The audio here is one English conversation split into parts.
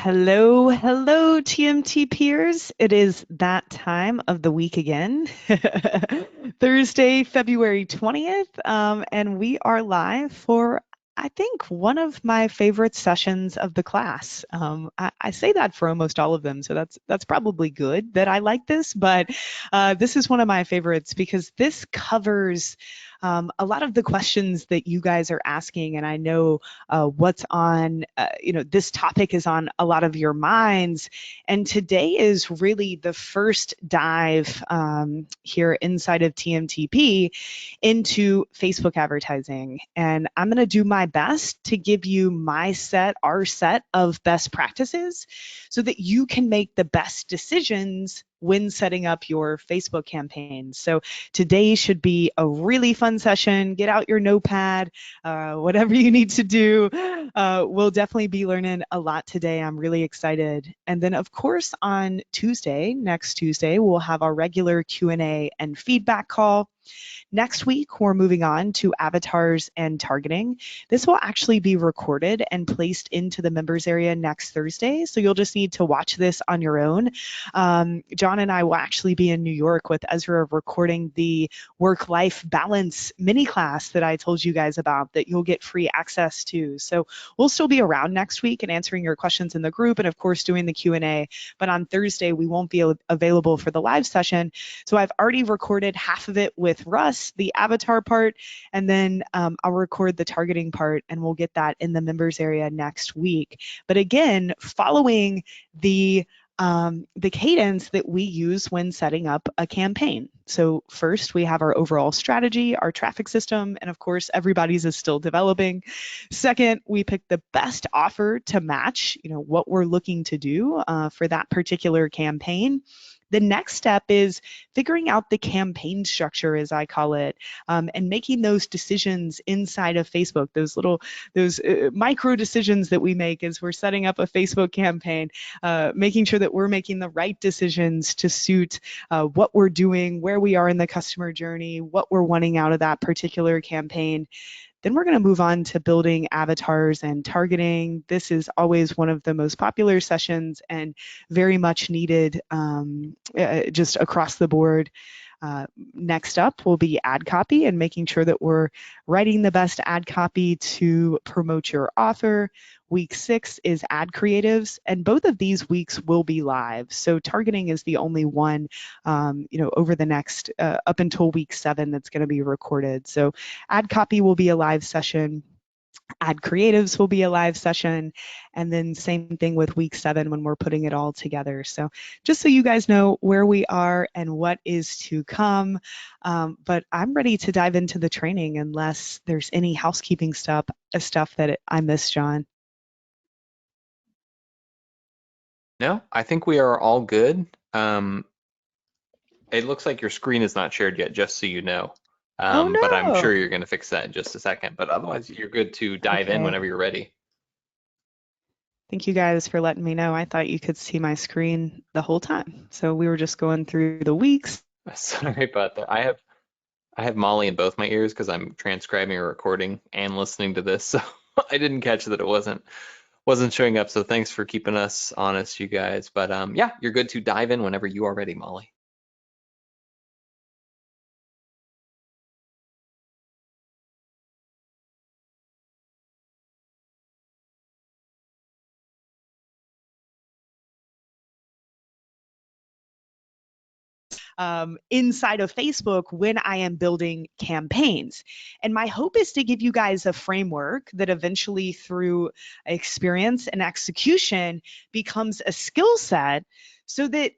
Hello, hello, TMT peers. It is that time of the week again, Thursday, February 20th, and we are live for, I think, one of my favorite sessions of the class. I say that for almost all of them, so that's probably good that I like this, but this is one of my favorites because this covers a lot of the questions that you guys are asking, and I know what's on, this topic is on a lot of your minds. And today is really the first dive here inside of TMTP into Facebook advertising. And I'm going to do my best to give you our set of best practices so that you can make the best decisions when setting up your Facebook campaigns. So today should be a really fun session. Get out your notepad, whatever you need to do. We'll definitely be learning a lot today. I'm really excited. And then, of course, on next Tuesday, we'll have our regular Q&A and feedback call. Next week, we're moving on to avatars and targeting. This will actually be recorded and placed into the members area next Thursday, so you'll just need to watch this on your own. John and I will actually be in New York with Ezra recording the work-life balance mini class that I told you guys about that you'll get free access to. So we'll still be around next week and answering your questions in the group and, of course, doing the Q&A. But on Thursday, we won't be available for the live session. So I've already recorded half of it with Russ, the avatar part, and then I'll record the targeting part, and we'll get that in the members area next week. But again, following the cadence that we use when setting up a campaign. So first, we have our overall strategy, our traffic system, and of course, everybody's is still developing. Second, we pick the best offer to match, what we're looking to do for that particular campaign. The next step is figuring out the campaign structure, as I call it, and making those decisions inside of Facebook, those micro decisions that we make as we're setting up a Facebook campaign, making sure that we're making the right decisions to suit what we're doing, where we are in the customer journey, what we're wanting out of that particular campaign. Then we're going to move on to building avatars and targeting. This is always one of the most popular sessions and very much needed just across the board. Next up will be ad copy and making sure that we're writing the best ad copy to promote your offer. Week 6 is ad creatives, and both of these weeks will be live. So targeting is the only one, over the next, up until week 7 that's going to be recorded. So ad copy will be a live session. Ad creatives will be a live session, and then same thing with week 7 when we're putting it all together. So just so you guys know where we are and what is to come, but I'm ready to dive into the training unless there's any housekeeping stuff that I missed, John. No, I think we are all good. It looks like your screen is not shared yet, just so you know. Oh no! But I'm sure you're going to fix that in just a second. But otherwise, you're good to dive in whenever you're ready. Thank you guys for letting me know. I thought you could see my screen the whole time. So we were just going through the weeks. Sorry about that. I have Molly in both my ears because I'm transcribing or recording and listening to this, so I didn't catch that it wasn't showing up. So thanks for keeping us honest, you guys. But yeah, you're good to dive in whenever you are ready, Molly. Inside of Facebook when I am building campaigns. And my hope is to give you guys a framework that eventually through experience and execution becomes a skill set so that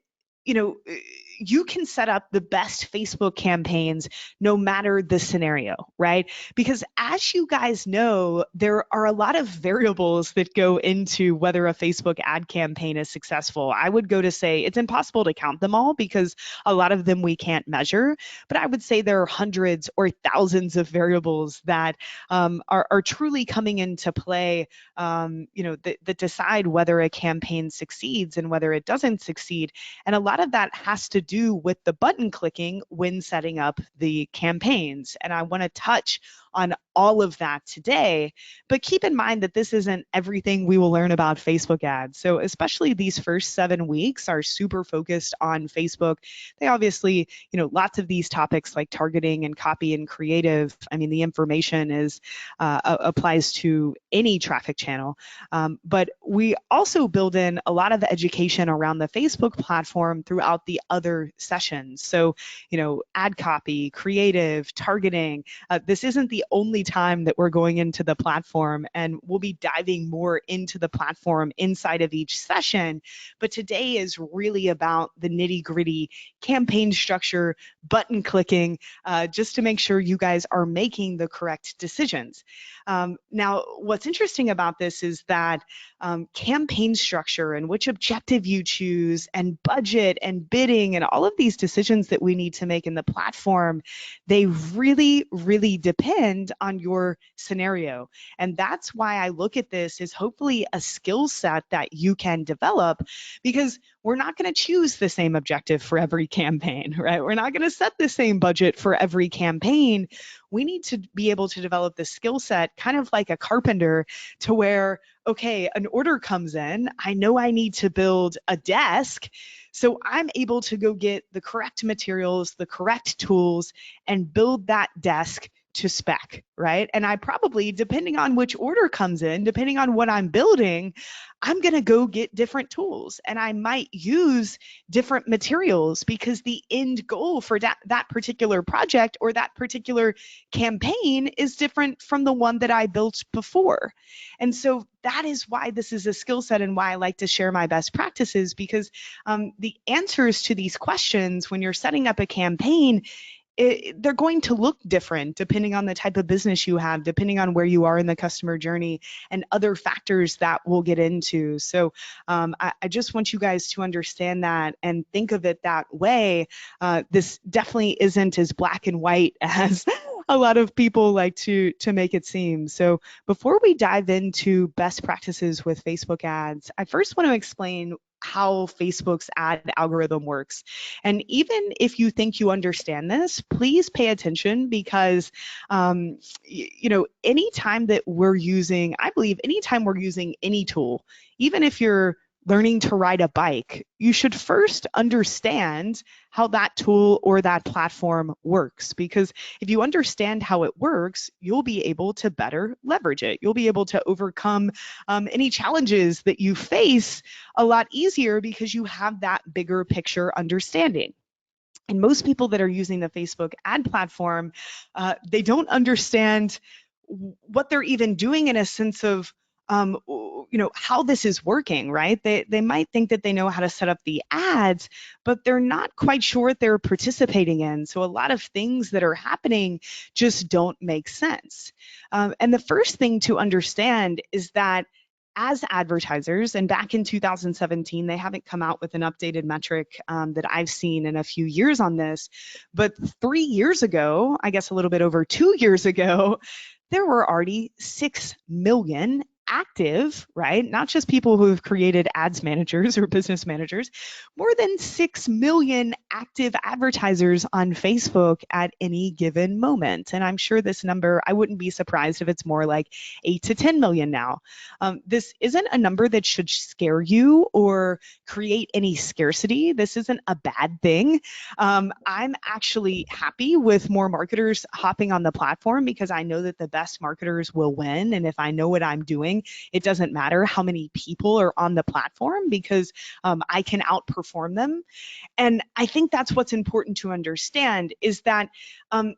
you can set up the best Facebook campaigns no matter the scenario, right? Because as you guys know, there are a lot of variables that go into whether a Facebook ad campaign is successful. I would go to say it's impossible to count them all because a lot of them we can't measure, but I would say there are hundreds or thousands of variables that are truly coming into play, that decide whether a campaign succeeds and whether it doesn't succeed. And a lot of that has to do with the button clicking when setting up the campaigns. And I want to touch on all of that today. But keep in mind that this isn't everything we will learn about Facebook ads. So especially these first 7 weeks are super focused on Facebook. They obviously, lots of these topics like targeting and copy and creative, I mean, the information is applies to any traffic channel. But we also build in a lot of education around the Facebook platform throughout the other sessions. So, ad copy, creative, targeting. This isn't the only time that we're going into the platform, and we'll be diving more into the platform inside of each session. But today is really about the nitty-gritty campaign structure, button clicking, just to make sure you guys are making the correct decisions. Now, what's interesting about this is that campaign structure and which objective you choose and budget and bidding and all of these decisions that we need to make in the platform, they really, really depend on your scenario. And that's why I look at this as hopefully a skill set that you can develop, because we're not going to choose the same objective for every campaign, right? We're not going to set the same budget for every campaign. We need to be able to develop the skill set kind of like a carpenter, to where, okay, an order comes in, I know I need to build a desk, so I'm able to go get the correct materials, the correct tools, and build that desk to spec, right? And I probably, depending on which order comes in, depending on what I'm building, I'm going to go get different tools, and I might use different materials because the end goal for that particular project or that particular campaign is different from the one that I built before. And so that is why this is a skill set, and why I like to share my best practices, because the answers to these questions when you're setting up a campaign, they're going to look different depending on the type of business you have, depending on where you are in the customer journey, and other factors that we'll get into. So I just want you guys to understand that and think of it that way. This definitely isn't as black and white as a lot of people like to make it seem. So before we dive into best practices with Facebook ads, I first want to explain how Facebook's ad algorithm works. And even if you think you understand this, please pay attention, because anytime that we're using, I believe anytime we're using any tool, even if you're learning to ride a bike, you should first understand how that tool or that platform works. Because if you understand how it works, you'll be able to better leverage it. You'll be able to overcome any challenges that you face a lot easier, because you have that bigger picture understanding. And most people that are using the Facebook ad platform, they don't understand what they're even doing, in a sense of how this is working, right? They might think that they know how to set up the ads, but they're not quite sure what they're participating in. So a lot of things that are happening just don't make sense. And the first thing to understand is that as advertisers, and back in 2017, they haven't come out with an updated metric that I've seen in a few years on this, but 3 years ago, I guess a little bit over 2 years ago, there were already 6 million active, right? Not just people who have created ads managers or business managers, more than 6 million active advertisers on Facebook at any given moment. And I'm sure this number, I wouldn't be surprised if it's more like 8 to 10 million now. This isn't a number that should scare you or create any scarcity. This isn't a bad thing. I'm actually happy with more marketers hopping on the platform, because I know that the best marketers will win. And if I know what I'm doing, it doesn't matter how many people are on the platform, because I can outperform them. And I think that's what's important to understand, is that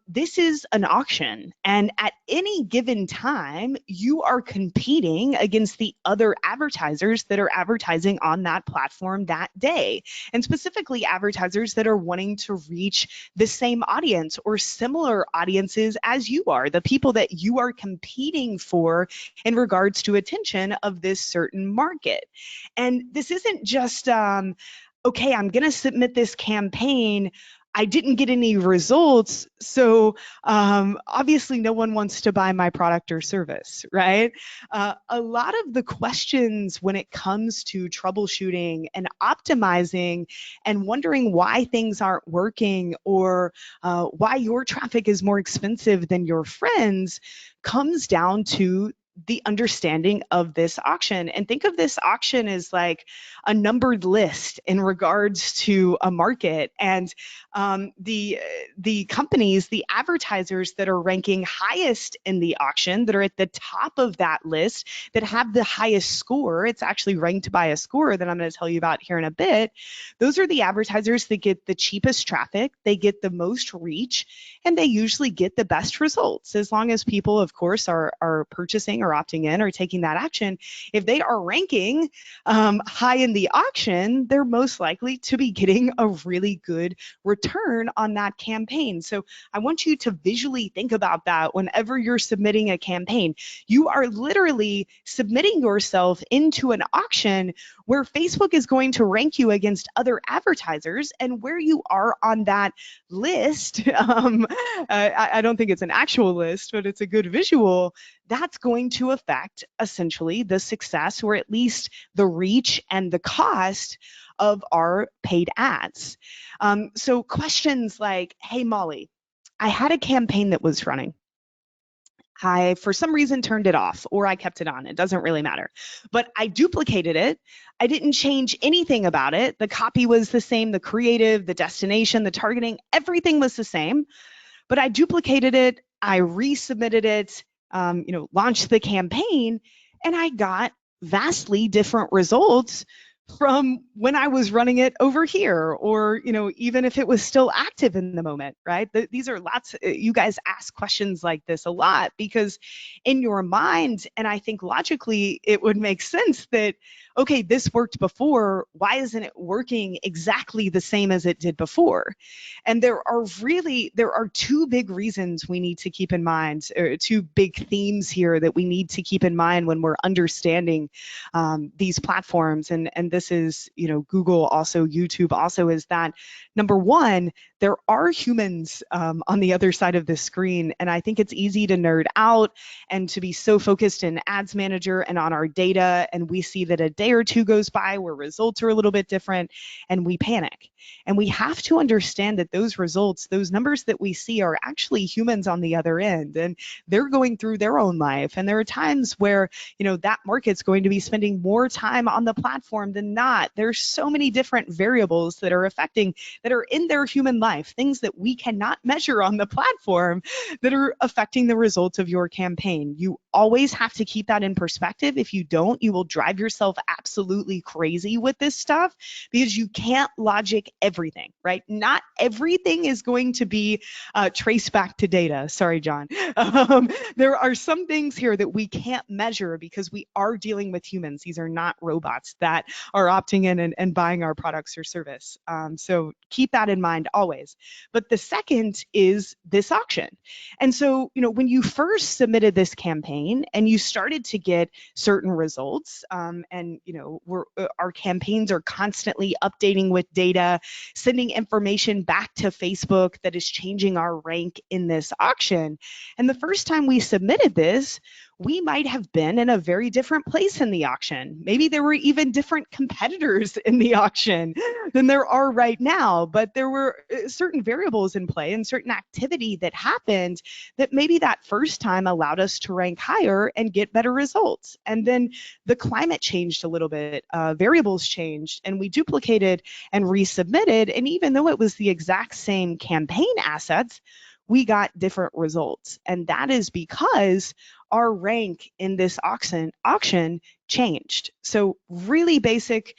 this is an auction, and at any given time, you are competing against the other advertisers that are advertising on that platform that day, and specifically advertisers that are wanting to reach the same audience or similar audiences as you are, the people that you are competing for in regards to attention of this certain market. And this isn't just okay, I'm going to submit this campaign, I didn't get any results. So obviously no one wants to buy my product or service, right? A lot of the questions when it comes to troubleshooting and optimizing and wondering why things aren't working or why your traffic is more expensive than your friends comes down to the understanding of this auction. And think of this auction as like a numbered list in regards to a market. And the companies, the advertisers that are ranking highest in the auction, that are at the top of that list, that have the highest score, it's actually ranked by a score that I'm going to tell you about here in a bit. Those are the advertisers that get the cheapest traffic, they get the most reach, and they usually get the best results. As long as people, of course, are purchasing or opting in or taking that action, if they are ranking high in the auction, they're most likely to be getting a really good return on that campaign. So I want you to visually think about that whenever you're submitting a campaign. You are literally submitting yourself into an auction where Facebook is going to rank you against other advertisers, and where you are on that list. I don't think it's an actual list, but it's a good visual. That's going to affect essentially the success, or at least the reach and the cost of our paid ads. So questions like, hey, Molly, I had a campaign that was running. I, for some reason, turned it off, or I kept it on. It doesn't really matter. But I duplicated it. I didn't change anything about it. The copy was the same, the creative, the destination, the targeting, everything was the same. But I duplicated it. I resubmitted it, launched the campaign, and I got vastly different results from when I was running it over here, or even if it was still active in the moment, right? These are lots. You guys ask questions like this a lot because in your mind, and I think logically, it would make sense that, okay, this worked before. Why isn't it working exactly the same as it did before? And there are two big reasons we need to keep in mind, or two big themes here that we need to keep in mind when we're understanding these platforms. And this is, Google, also YouTube, also, is that number one, there are humans on the other side of the screen. And I think it's easy to nerd out and to be so focused in Ads Manager and on our data. And we see that a day or two goes by where results are a little bit different and we panic. And we have to understand that those results, those numbers that we see, are actually humans on the other end. And they're going through their own life. And there are times where, that market's going to be spending more time on the platform than not. There's so many different variables that are in their human life, things that we cannot measure on the platform, that are affecting the results of your campaign. You always have to keep that in perspective. If you don't, you will drive yourself absolutely crazy with this stuff, because you can't logic everything, right? Not everything is going to be traced back to data. Sorry, John. There are some things here that we can't measure because we are dealing with humans. These are not robots that are opting in and buying our products or service. So keep that in mind always. But the second is this auction. And so, when you first submitted this campaign and you started to get certain results, our campaigns are constantly updating with data, sending information back to Facebook that is changing our rank in this auction. And the first time we submitted this, we might have been in a very different place in the auction. Maybe there were even different competitors in the auction than there are right now, but there were certain variables in play and certain activity that happened that maybe that first time allowed us to rank higher and get better results. And then the climate changed a little bit, variables changed, and we duplicated and resubmitted. And even though it was the exact same campaign assets, we got different results. And that is because our rank in this auction changed. So really basic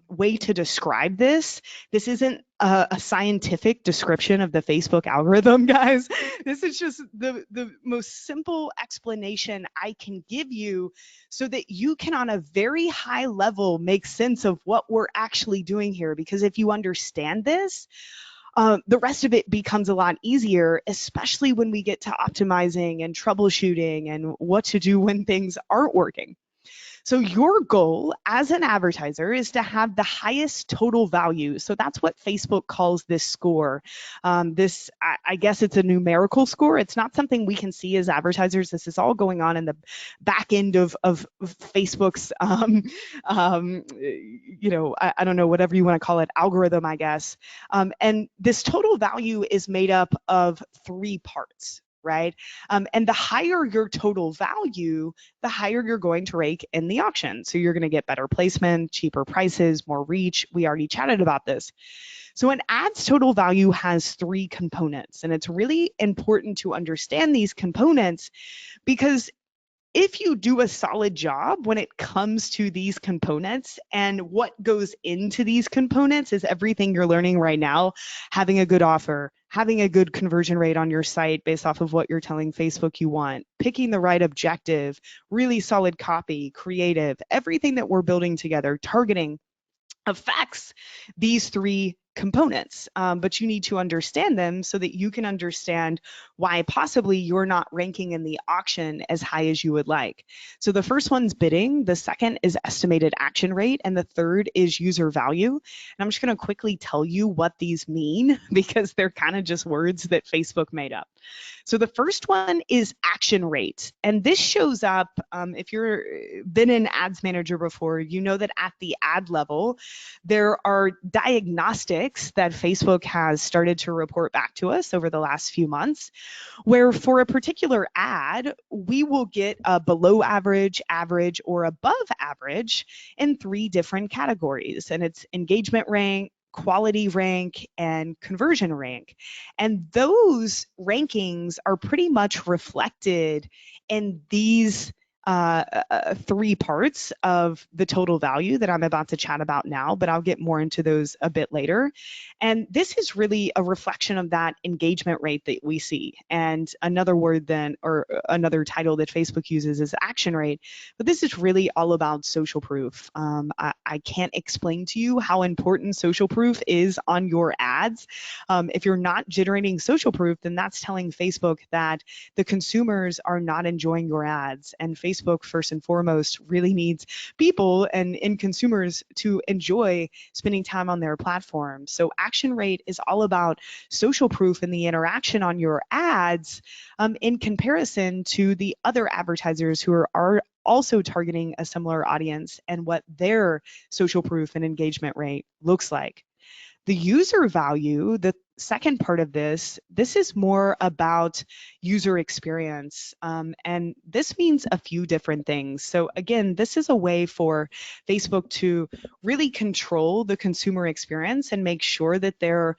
way to describe this. This isn't a scientific description of the Facebook algorithm, guys. This is just the most simple explanation I can give you so that you can, on a very high level, make sense of what we're actually doing here. Because if you understand this, the rest of it becomes a lot easier, especially when we get to optimizing and troubleshooting and what to do when things aren't working. So your goal as an advertiser is to have the highest total value. So that's what Facebook calls this score. I guess it's a numerical score. It's not something we can see as advertisers. This is all going on in the back end of Facebook's, I don't know, whatever you want to call it, algorithm, I guess. And this total value is made up of three parts, right? And the higher your total value, the higher you're going to rank in the auction. So you're going to get better placement, cheaper prices, more reach. We already chatted about this. So an ad's total value has three components, and it's really important to understand these components because if you do a solid job when it comes to these components, and what goes into these components is everything you're learning right now, having a good offer, having a good conversion rate on your site based off of what you're telling Facebook you want, picking the right objective, really solid copy, creative, everything that we're building together, targeting, affects these three components, but you need to understand them so that you can understand why possibly you're not ranking in the auction as high as you would like. So the first one's bidding, the second is estimated action rate, and the third is user value. And I'm just going to quickly tell you what these mean because they're kind of just words that Facebook made up. So the first one is action rate, and this shows up if you've been in Ads Manager before, you know that at the ad level, there are diagnostics that Facebook has started to report back to us over the last few months, where for a particular ad, we will get a below average, average, or above average in three different categories, and it's engagement rank, quality rank, and conversion rank. And those rankings are pretty much reflected in these three parts of the total value that I'm about to chat about now, but I'll get more into those a bit later. And this is really a reflection of that engagement rate that we see. And another word then, or another title that Facebook uses is action rate, but this is really all about social proof. I can't explain to you how important social proof is on your ads. If you're not generating social proof, then that's telling Facebook that the consumers are not enjoying your ads. And Facebook, first and foremost, really needs people and consumers to enjoy spending time on their platform. So action rate is all about social proof and the interaction on your ads in comparison to the other advertisers who are also targeting a similar audience and what their social proof and engagement rate looks like. The user value, the second part of this is more about user experience. And this means a few different things. So again, this is a way for Facebook to really control the consumer experience and make sure that they're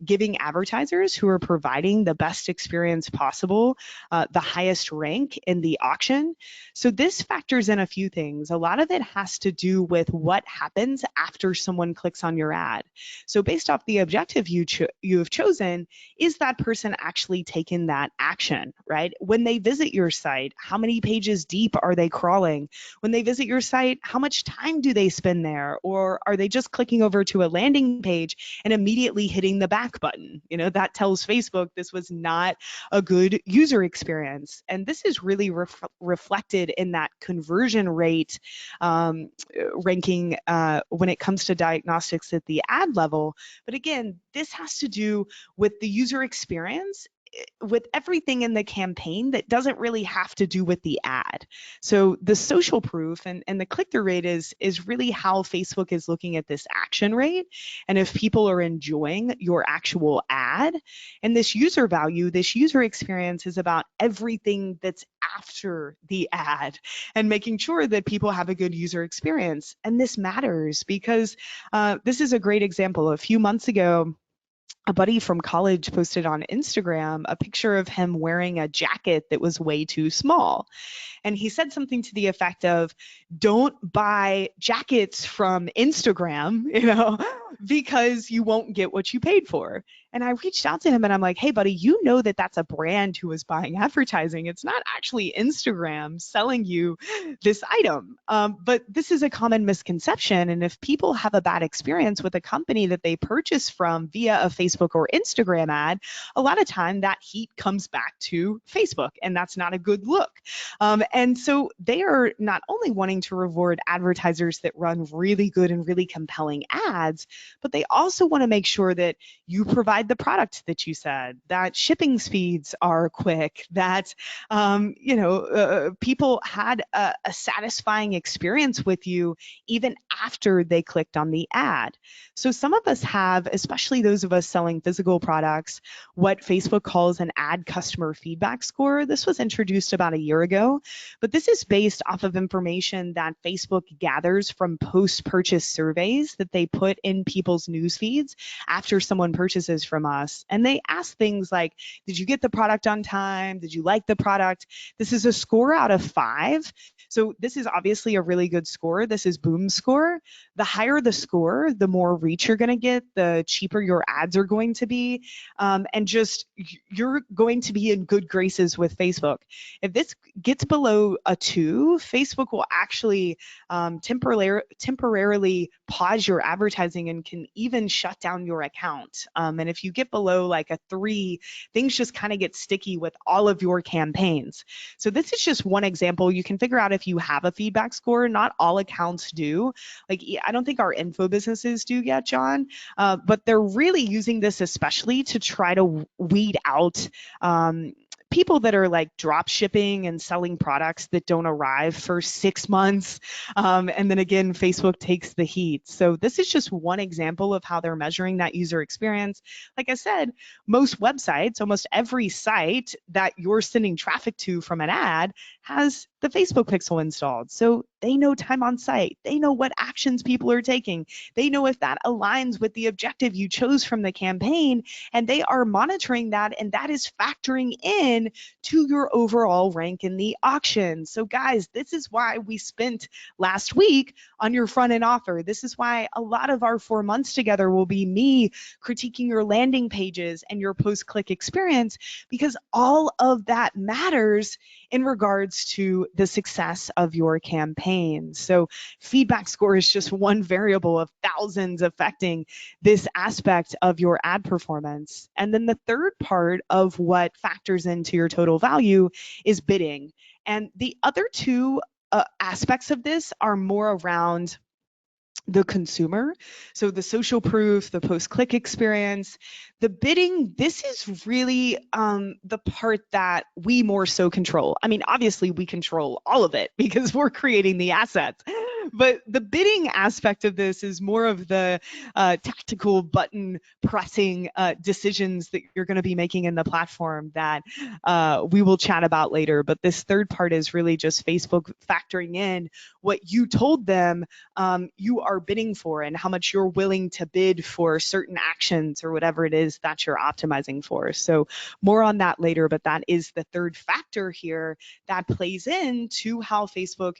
giving advertisers who are providing the best experience possible, the highest rank in the auction. So this factors in a few things. A lot of it has to do with what happens after someone clicks on your ad. So based off the objective you have chosen, is that person actually taking that action, right? When they visit your site, how many pages deep are they crawling? When they visit your site, how much time do they spend there? Or are they just clicking over to a landing page and immediately hitting the back button? You know, that tells Facebook this was not a good user experience. And this is really reflected in that conversion rate ranking when it comes to diagnostics at the ad level. But again, this has to do with the user experience, with everything in the campaign that doesn't really have to do with the ad. So the social proof and the click-through rate is really how Facebook is looking at this action rate, and if people are enjoying your actual ad. And this user value, this user experience is about everything that's after the ad and making sure that people have a good user experience. And this matters because this is a great example. A few months ago, a buddy from college posted on Instagram a picture of him wearing a jacket that was way too small. And he said something to the effect of, don't buy jackets from Instagram, because you won't get what you paid for. And I reached out to him and I'm like, hey, buddy, you know that that's a brand who is buying advertising. It's not actually Instagram selling you this item. But this is a common misconception. And if people have a bad experience with a company that they purchase from via a Facebook or Instagram ad, a lot of time that heat comes back to Facebook, and that's not a good look. And so they are not only wanting to reward advertisers that run really good and really compelling ads, but they also want to make sure that you provide the product that you said, that shipping speeds are quick, that people had a satisfying experience with you even after they clicked on the ad. So some of us have, especially those of us selling physical products, what Facebook calls an ad customer feedback score. This was introduced about a year ago, but this is based off of information that Facebook gathers from post-purchase surveys that they put in people's news feeds after someone purchases from us. And they ask things like, did you get the product on time? Did you like the product? This is a score out of 5. So this is obviously a really good score. This is Boom score. The higher the score, the more reach you're going to get, the cheaper your ads are going to be, and just you're going to be in good graces with Facebook. If this gets below a 2, Facebook will actually temporarily pause your advertising and can even shut down your account. And if you get below like a 3, things just kind of get sticky with all of your campaigns. So this is just one example. You can figure out if you have a feedback score. Not all accounts do. Like, I don't think our info businesses do yet, John, but they're really using this especially to try to weed out people that are like drop shipping and selling products that don't arrive for 6 months. And then again, Facebook takes the heat. So this is just one example of how they're measuring that user experience. Like I said, most websites, almost every site that you're sending traffic to from an ad has the Facebook pixel installed. So they know time on site. They know what actions people are taking. They know if that aligns with the objective you chose from the campaign, and they are monitoring that, and that is factoring in to your overall rank in the auction. So guys, this is why we spent last week on your front end offer. This is why a lot of our 4 months together will be me critiquing your landing pages and your post-click experience, because all of that matters in regards to the success of your campaign. So feedback score is just one variable of thousands affecting this aspect of your ad performance. And then the third part of what factors into your total value is bidding. And the other two aspects of this are more around the consumer. So the social proof, the post-click experience, the bidding, this is really the part that we more so control. I mean, obviously we control all of it because we're creating the assets. But the bidding aspect of this is more of the tactical button pressing decisions that you're going to be making in the platform that we will chat about later. But this third part is really just Facebook factoring in what you told them you are bidding for and how much you're willing to bid for certain actions or whatever it is that you're optimizing for. So more on that later, but that is the third factor here that plays into how Facebook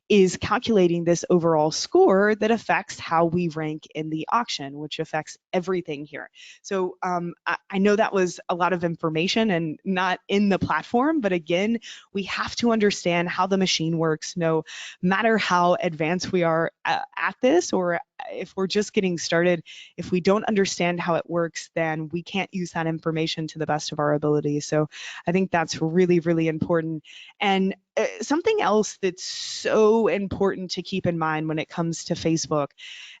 is calculating this overall score that affects how we rank in the auction, which affects everything here. So I know that was a lot of information and not in the platform, but again, we have to understand how the machine works, no matter how advanced we are at this, or if we're just getting started. If we don't understand how it works, then we can't use that information to the best of our ability. So I think that's really, really important. And something else that's so important to keep in mind when it comes to Facebook,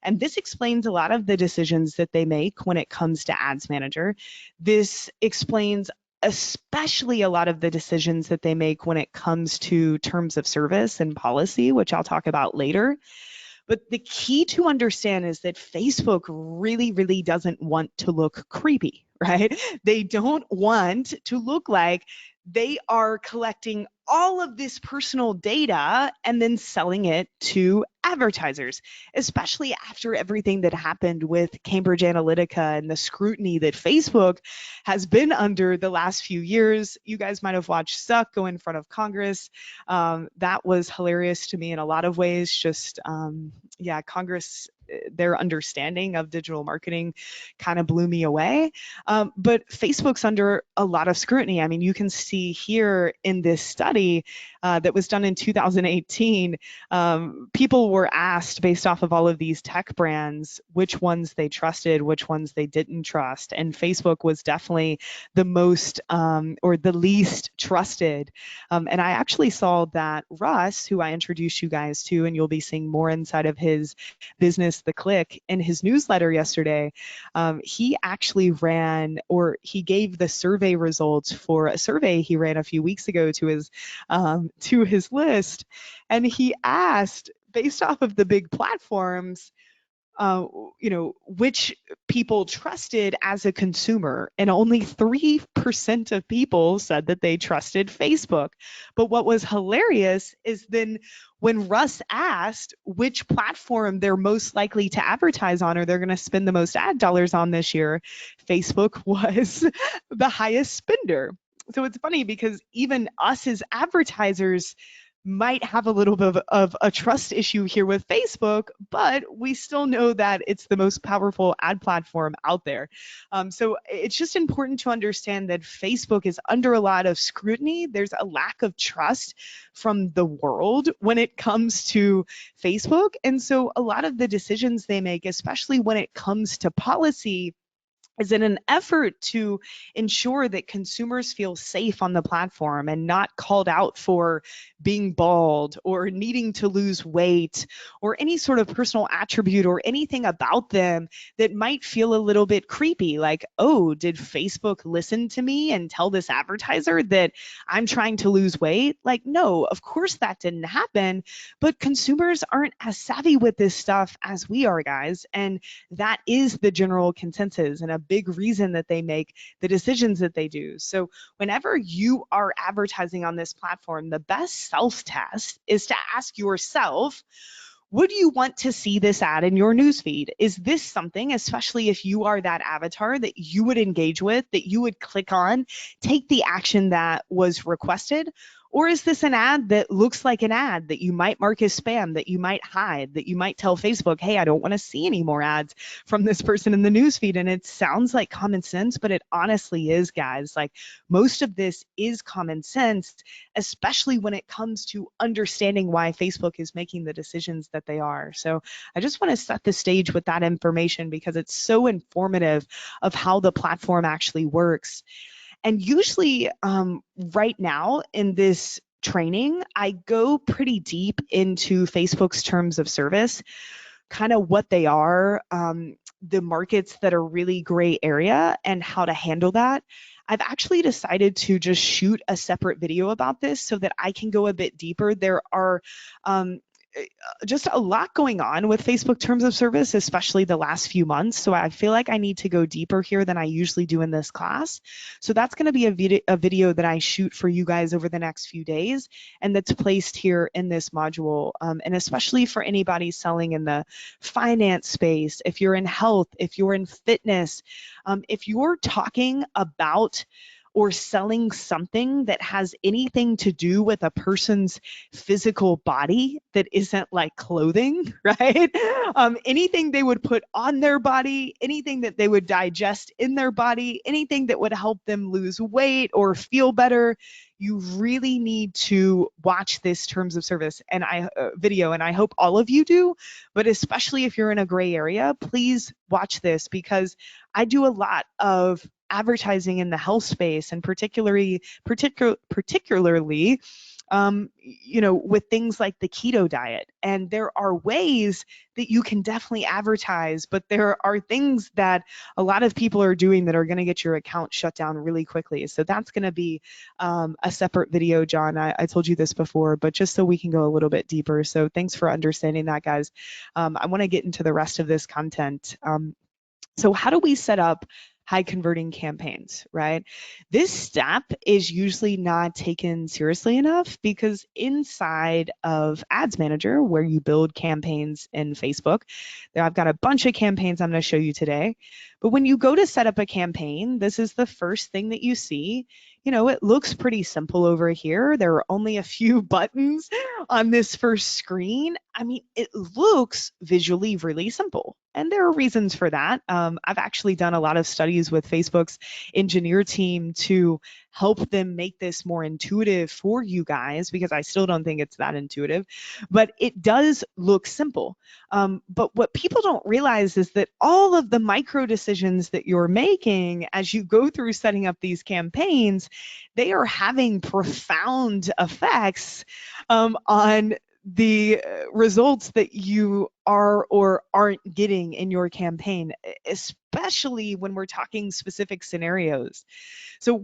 and this explains a lot of the decisions that they make when it comes to Ads Manager. This explains especially a lot of the decisions that they make when it comes to terms of service and policy, which I'll talk about later. But the key to understand is that Facebook really, really doesn't want to look creepy, right? They don't want to look like they are collecting all of this personal data and then selling it to advertisers, especially after everything that happened with Cambridge Analytica and the scrutiny that Facebook has been under the last few years. You guys might have watched Zuck go in front of Congress. That was hilarious to me in a lot of ways. Just, yeah, Congress, their understanding of digital marketing kind of blew me away. But Facebook's under a lot of scrutiny. I mean, you can see here in this study that was done in 2018, people were asked based off of all of these tech brands, which ones they trusted, which ones they didn't trust. And Facebook was definitely the most or the least trusted. And I actually saw that Russ, who I introduced you guys to, and you'll be seeing more inside of his business, The Click, in his newsletter yesterday, he actually ran, or he gave the survey results for a survey he ran a few weeks ago to his list, and he asked, based off of the big platforms, which people trusted as a consumer, and only 3% of people said that they trusted Facebook. But what was hilarious is then when Russ asked which platform they're most likely to advertise on or they're going to spend the most ad dollars on this year, Facebook was the highest spender. So it's funny because even us as advertisers might have a little bit of a trust issue here with Facebook, but we still know that it's the most powerful ad platform out there. So it's just important to understand that Facebook is under a lot of scrutiny. There's a lack of trust from the world when it comes to Facebook. And so a lot of the decisions they make, especially when it comes to policy, is in an effort to ensure that consumers feel safe on the platform and not called out for being bald or needing to lose weight or any sort of personal attribute or anything about them that might feel a little bit creepy. Like, oh, did Facebook listen to me and tell this advertiser that I'm trying to lose weight? Like, no, of course that didn't happen, but consumers aren't as savvy with this stuff as we are, guys. And that is the general consensus and a big reason that they make the decisions that they do. So whenever you are advertising on this platform, the best self-test is to ask yourself, would you want to see this ad in your newsfeed? Is this something, especially if you are that avatar, that you would engage with, that you would click on, take the action that was requested? Or is this an ad that looks like an ad that you might mark as spam, that you might hide, that you might tell Facebook, hey, I don't want to see any more ads from this person in the newsfeed? And it sounds like common sense, but it honestly is, guys. Like, most of this is common sense, especially when it comes to understanding why Facebook is making the decisions that they are. So I just want to set the stage with that information because it's so informative of how the platform actually works. And usually right now in this training, I go pretty deep into Facebook's terms of service, kind of what they are, the markets that are really gray area and how to handle that. I've actually decided to just shoot a separate video about this so that I can go a bit deeper. There are just a lot going on with Facebook terms of service, especially the last few months. So I feel like I need to go deeper here than I usually do in this class. So that's going to be a video that I shoot for you guys over the next few days, and that's placed here in this module. And especially for anybody selling in the finance space, if you're in health, if you're in fitness, if you're talking about or selling something that has anything to do with a person's physical body that isn't like clothing, right? Anything they would put on their body, anything that they would digest in their body, anything that would help them lose weight or feel better, you really need to watch this terms of service and video, and I hope all of you do, but especially if you're in a gray area, please watch this because I do a lot of advertising in the health space and particularly with things like the keto diet. And there are ways that you can definitely advertise, but there are things that a lot of people are doing that are going to get your account shut down really quickly. So that's going to be a separate video, John. I told you this before, but just so we can go a little bit deeper. So thanks for understanding that, guys. I want to get into the rest of this content. So how do we set up high converting campaigns, right? This step is usually not taken seriously enough because inside of Ads Manager, where you build campaigns in Facebook, there I've got a bunch of campaigns I'm going to show you today. But when you go to set up a campaign, this is the first thing that you see. You know, it looks pretty simple over here. There are only a few buttons on this first screen. I mean, it looks visually really simple. And there are reasons for that. I've actually done a lot of studies with Facebook's engineer team to help them make this more intuitive for you guys, because I still don't think it's that intuitive, but it does look simple. But what people don't realize is that all of the micro decisions that you're making as you go through setting up these campaigns, they are having profound effects on the results that you are or aren't getting in your campaign, especially when we're talking specific scenarios. So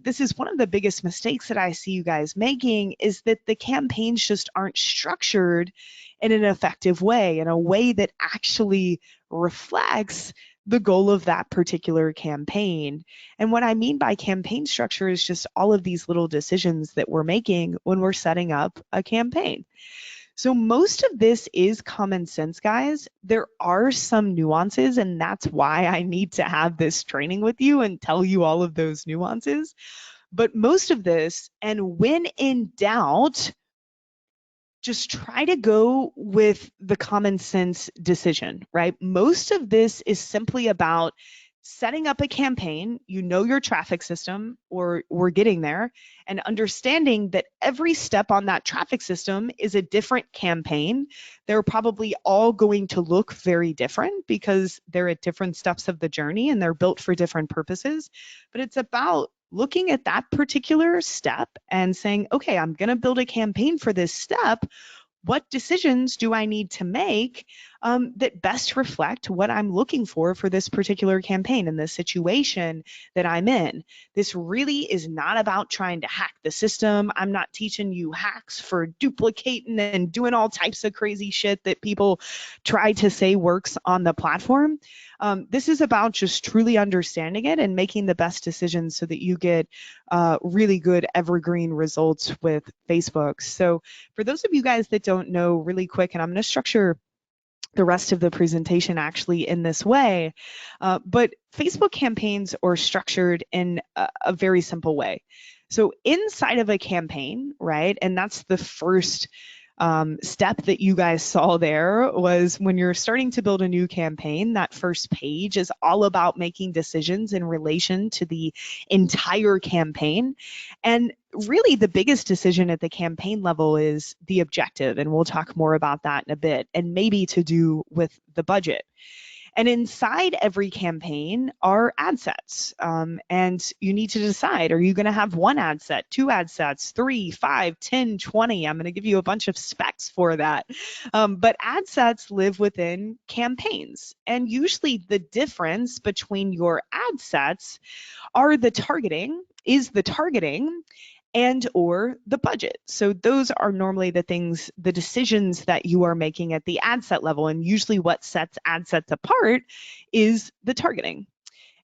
this is one of the biggest mistakes that I see you guys making, is that the campaigns just aren't structured in an effective way, in a way that actually reflects the goal of that particular campaign. And what I mean by campaign structure is just all of these little decisions that we're making when we're setting up a campaign. So most of this is common sense, guys. There are some nuances, and that's why I need to have this training with you and tell you all of those nuances. But most of this, and when in doubt, just try to go with the common sense decision, right? Most of this is simply about setting up a campaign. You know your traffic system, or we're getting there, and understanding that every step on that traffic system is a different campaign. They're probably all going to look very different because they're at different steps of the journey and they're built for different purposes. But it's about looking at that particular step and saying, okay, I'm going to build a campaign for this step. What decisions do I need to make that best reflect what I'm looking for this particular campaign and the situation that I'm in? This really is not about trying to hack the system. I'm not teaching you hacks for duplicating and doing all types of crazy shit that people try to say works on the platform. This is about just truly understanding it and making the best decisions so that you get really good evergreen results with Facebook. So for those of you guys that don't know, really quick, and I'm going to structure the rest of the presentation actually in this way, but Facebook campaigns are structured in a very simple way. So inside of a campaign, right, and that's the first step that you guys saw there, was when you're starting to build a new campaign, that first page is all about making decisions in relation to the entire campaign. And really the biggest decision at the campaign level is the objective, and we'll talk more about that in a bit, and maybe to do with the budget. And inside every campaign are ad sets. And you need to decide, are you going to have one ad set, two ad sets, 3, 5, 10, 20? I'm going to give you a bunch of specs for that. But ad sets live within campaigns. And usually the difference between your ad sets is the targeting and or the budget. So those are normally the decisions that you are making at the ad set level. And usually what sets ad sets apart is the targeting.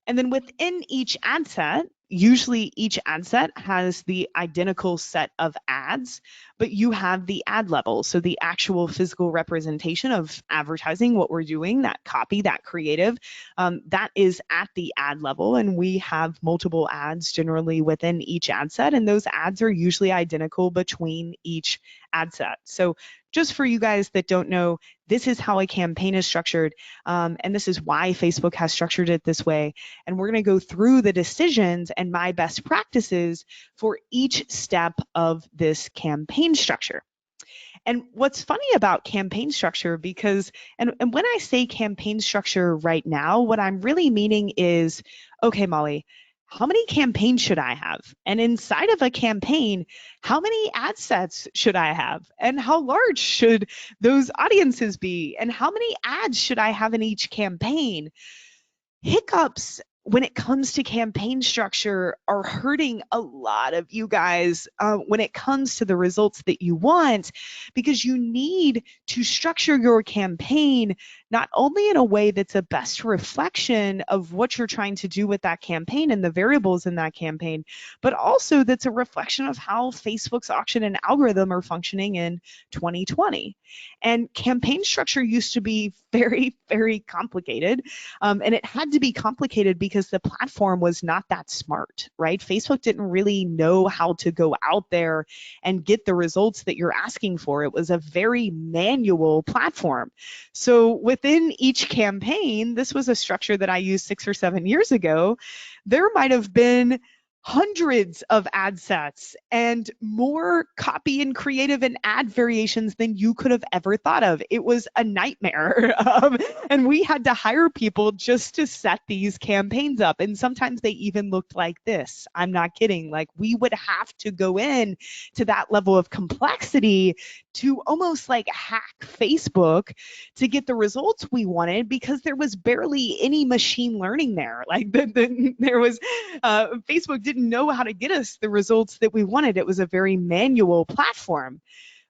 And then within each ad set, usually each ad set has the identical set of ads, but you have the ad level. So the actual physical representation of advertising, what we're doing, that copy, that creative, that is at the ad level. And we have multiple ads generally within each ad set, and those ads are usually identical between each ad set. So just for you guys that don't know, this is how a campaign is structured, and this is why Facebook has structured it this way. And we're going to go through the decisions and my best practices for each step of this campaign structure. And what's funny about campaign structure, and when I say campaign structure right now, what I'm really meaning is, okay, Molly, how many campaigns should I have? And inside of a campaign, how many ad sets should I have? And how large should those audiences be? And how many ads should I have in each campaign? Hiccups when it comes to campaign structure are hurting a lot of you guys when it comes to the results that you want, because you need to structure your campaign not only in a way that's a best reflection of what you're trying to do with that campaign and the variables in that campaign, but also that's a reflection of how Facebook's auction and algorithm are functioning in 2020. And campaign structure used to be very, very complicated. And it had to be complicated because the platform was not that smart, right? Facebook didn't really know how to go out there and get the results that you're asking for. It was a very manual platform. So within each campaign, this was a structure that I used 6 or 7 years ago. There might have been hundreds of ad sets and more copy and creative and ad variations than you could have ever thought of. It was a nightmare. And we had to hire people just to set these campaigns up. And sometimes they even looked like this. I'm not kidding. Like, we would have to go in to that level of complexity to almost like hack Facebook to get the results we wanted, because there was barely any machine learning there. Like there was Facebook didn't know how to get us the results that we wanted. It was a very manual platform.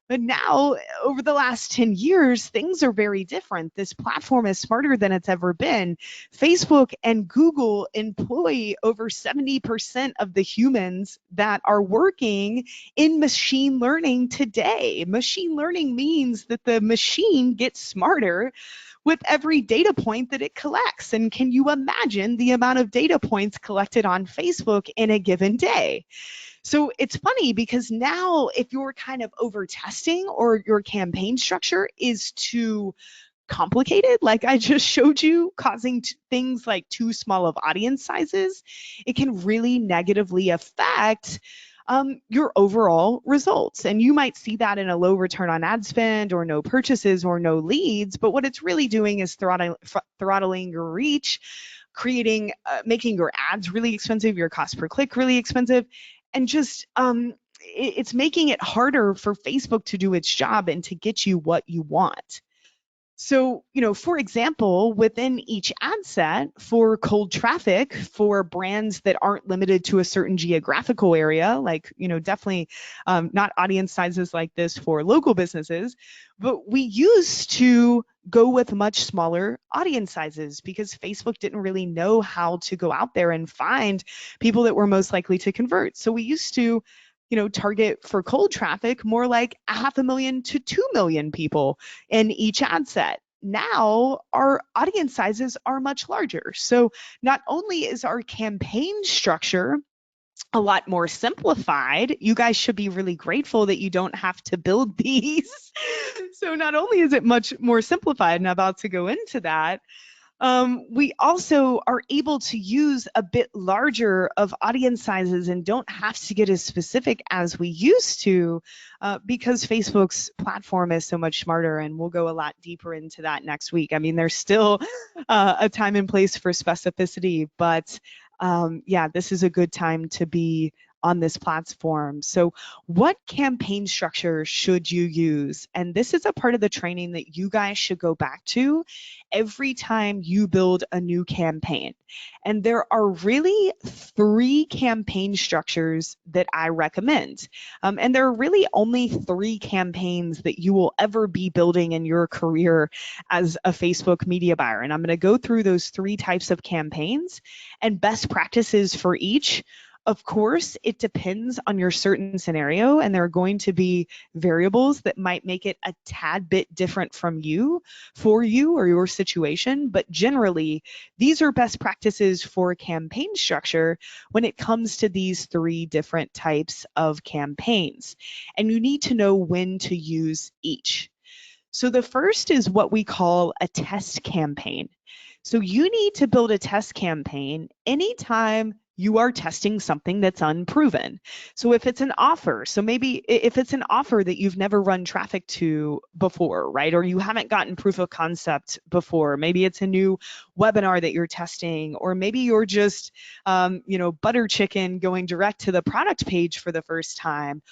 But now, over the last 10 years, things are very different. This platform is smarter than it's ever been. Facebook and Google employ over 70% of the humans that are working in machine learning today. Machine learning means that the machine gets smarter with every data point that it collects. And can you imagine the amount of data points collected on Facebook in a given day? So it's funny because now, if you're kind of over testing or your campaign structure is too complicated, like I just showed you, causing things like too small of audience sizes, it can really negatively affect your overall results. And you might see that in a low return on ad spend or no purchases or no leads. But what it's really doing is throttling your reach, creating, making your ads really expensive, your cost per click really expensive, and just it's making it harder for Facebook to do its job and to get you what you want. So, for example, within each ad set for cold traffic, for brands that aren't limited to a certain geographical area, like, definitely not audience sizes like this for local businesses, but we used to go with much smaller audience sizes because Facebook didn't really know how to go out there and find people that were most likely to convert. So we used to target for cold traffic more like 500,000 to 2 million people in each ad set. Now our audience sizes are much larger. So not only is our campaign structure a lot more simplified, you guys should be really grateful that you don't have to build these. So not only is it much more simplified, and I'm about to go into that, we also are able to use a bit larger of audience sizes and don't have to get as specific as we used to, because Facebook's platform is so much smarter, and we'll go a lot deeper into that next week. I mean, there's still a time and place for specificity, but yeah, this is a good time to be on this platform. So what campaign structure should you use? And this is a part of the training that you guys should go back to every time you build a new campaign. And there are really 3 campaign structures that I recommend. And there are really only 3 campaigns that you will ever be building in your career as a Facebook media buyer. And I'm going to go through those 3 types of campaigns and best practices for each. Of course, it depends on your certain scenario, and there are going to be variables that might make it a tad bit different for you or your situation. But generally, these are best practices for campaign structure when it comes to these 3 different types of campaigns. And you need to know when to use each. So the first is what we call a test campaign. So you need to build a test campaign anytime you are testing something that's unproven. So if it's an offer, so maybe if it's an offer that you've never run traffic to before, right? Or you haven't gotten proof of concept before, maybe it's a new webinar that you're testing, or maybe you're just, butter chicken going direct to the product page for the first time.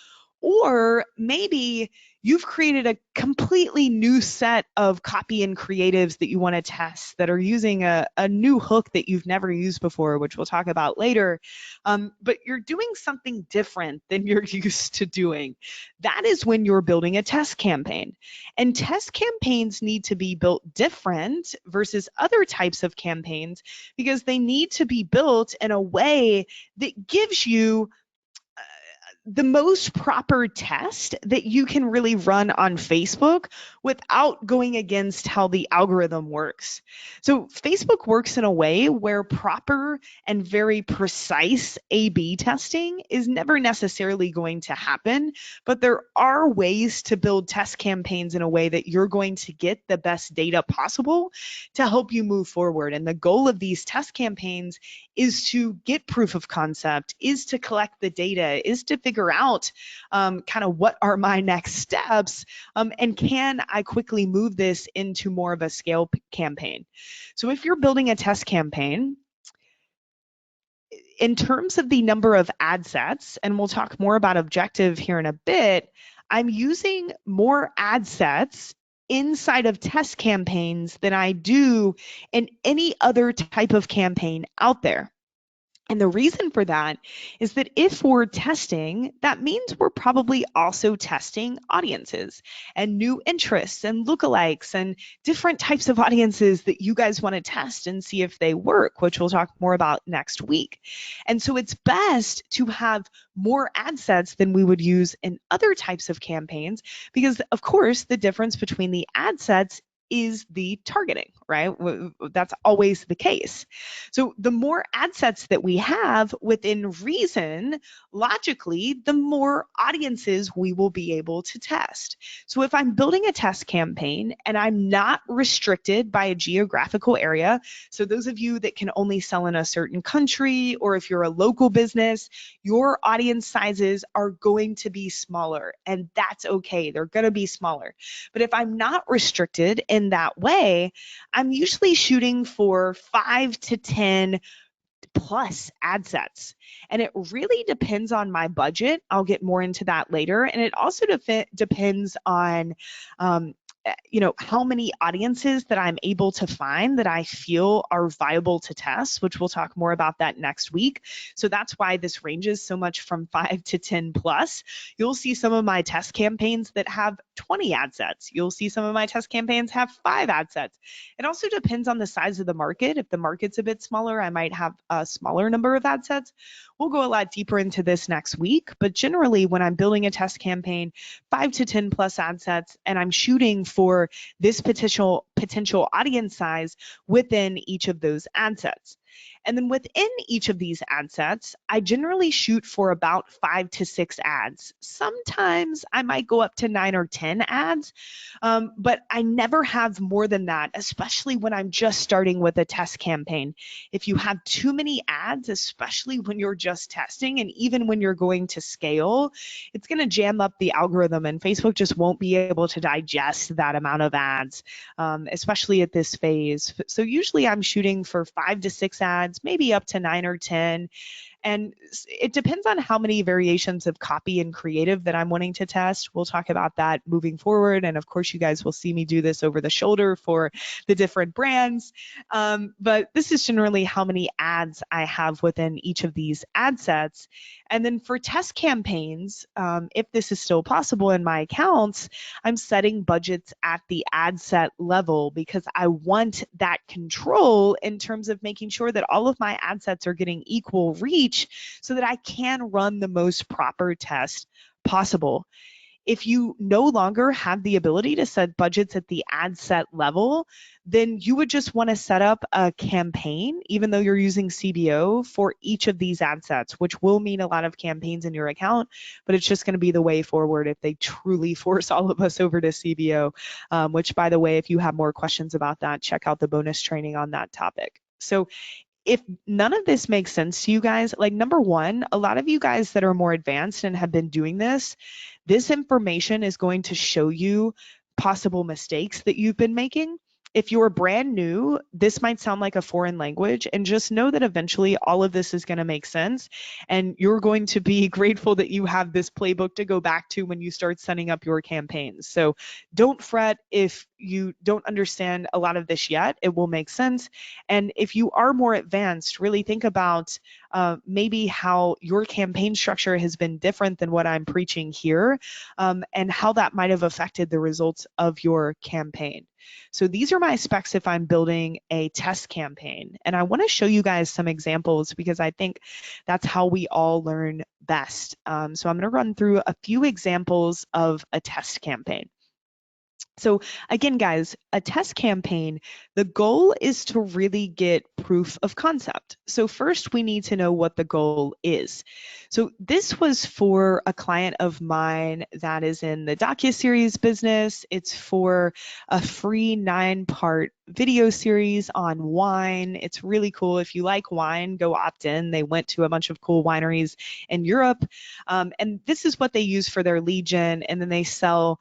Or maybe you've created a completely new set of copy and creatives that you want to test that are using a new hook that you've never used before, which we'll talk about later. But you're doing something different than you're used to doing. That is when you're building a test campaign. And test campaigns need to be built different versus other types of campaigns because they need to be built in a way that gives you the most proper test that you can really run on Facebook without going against how the algorithm works. So Facebook works in a way where proper and very precise A/B testing is never necessarily going to happen, but there are ways to build test campaigns in a way that you're going to get the best data possible to help you move forward. And the goal of these test campaigns is to get proof of concept, is to collect the data, is to figure out kind of what are my next steps, and can I quickly move this into more of a scale campaign. So if you're building a test campaign, in terms of the number of ad sets, and we'll talk more about objective here in a bit, I'm using more ad sets inside of test campaigns than I do in any other type of campaign out there. And the reason for that is that if we're testing, that means we're probably also testing audiences and new interests and lookalikes and different types of audiences that you guys want to test and see if they work, which we'll talk more about next week. And so it's best to have more ad sets than we would use in other types of campaigns because, of course, the difference between the ad sets is the targeting, right? That's always the case. So the more ad sets that we have within reason, logically, the more audiences we will be able to test. So if I'm building a test campaign and I'm not restricted by a geographical area, so those of you that can only sell in a certain country, or if you're a local business, your audience sizes are going to be smaller, and that's okay. They're going to be smaller. But if I'm not restricted in that way, I'm usually shooting for 5 to 10 plus ad sets. And it really depends on my budget. I'll get more into that later. And it also depends on how many audiences that I'm able to find that I feel are viable to test, which we'll talk more about that next week. So that's why this ranges so much from 5 to 10 plus. You'll see some of my test campaigns that have 20 ad sets. You'll see some of my test campaigns have 5 ad sets. It also depends on the size of the market. If the market's a bit smaller, I might have a smaller number of ad sets. We'll go a lot deeper into this next week, but generally when I'm building a test campaign, 5 to 10 plus ad sets, and I'm shooting for this potential audience size within each of those ad sets. And then within each of these ad sets, I generally shoot for about 5 to 6 ads. Sometimes I might go up to 9 or 10 ads, but I never have more than that, especially when I'm just starting with a test campaign. If you have too many ads, especially when you're just testing and even when you're going to scale, it's going to jam up the algorithm and Facebook just won't be able to digest that amount of ads, especially at this phase. So usually I'm shooting for 5 to 6 ads, maybe up to 9 or 10. And it depends on how many variations of copy and creative that I'm wanting to test. We'll talk about that moving forward. And of course, you guys will see me do this over the shoulder for the different brands. But this is generally how many ads I have within each of these ad sets. And then for test campaigns, if this is still possible in my accounts, I'm setting budgets at the ad set level because I want that control in terms of making sure that all of my ad sets are getting equal reach so that I can run the most proper test possible. If you no longer have the ability to set budgets at the ad set level, then you would just want to set up a campaign, even though you're using CBO, for each of these ad sets, which will mean a lot of campaigns in your account, but it's just going to be the way forward if they truly force all of us over to CBO, which, by the way, if you have more questions about that, check out the bonus training on that topic. So if none of this makes sense to you guys, like number one, a lot of you guys that are more advanced and have been doing this information is going to show you possible mistakes that you've been making. if you're brand new, this might sound like a foreign language, and just know that eventually all of this is going to make sense. And you're going to be grateful that you have this playbook to go back to when you start setting up your campaigns. So don't fret if you don't understand a lot of this yet, it will make sense. And if you are more advanced, really think about maybe how your campaign structure has been different than what I'm preaching here, and how that might have affected the results of your campaign. So these are my specs if I'm building a test campaign. And I want to show you guys some examples because I think that's how we all learn best. So I'm going to run through a few examples of a test campaign. So again, guys, a test campaign, the goal is to really get proof of concept. So first we need to know what the goal is. So this was for a client of mine that is in the docuseries business. It's for a free 9-part video series on wine. It's really cool. If you like wine, go opt in. They went to a bunch of cool wineries in Europe. And this is what they use for their lead gen, and then they sell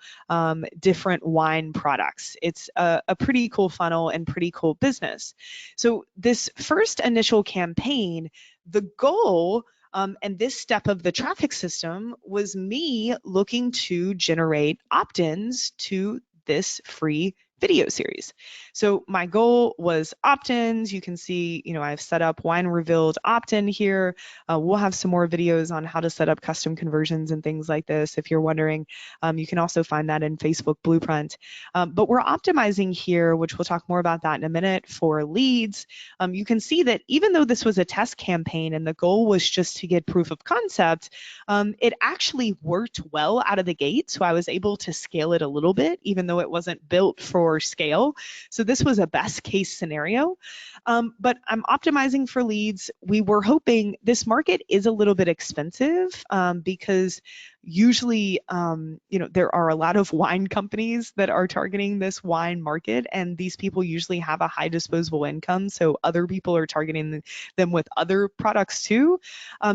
different wine products. It's a pretty cool funnel and pretty cool business. So this first initial campaign, the goal and this step of the traffic system was me looking to generate opt-ins to this free video series. So my goal was opt-ins. You can see, I've set up Wine Revealed opt-in here. We'll have some more videos on how to set up custom conversions and things like this. If you're wondering, you can also find that in Facebook Blueprint. But we're optimizing here, which we'll talk more about that in a minute, for leads. You can see that even though this was a test campaign and the goal was just to get proof of concept, it actually worked well out of the gate. So I was able to scale it a little bit, even though it wasn't built for scale. So this was a best case scenario. But I'm optimizing for leads. We were hoping this market is a little bit expensive because usually, there are a lot of wine companies that are targeting this wine market, and these people usually have a high disposable income. So other people are targeting them with other products too.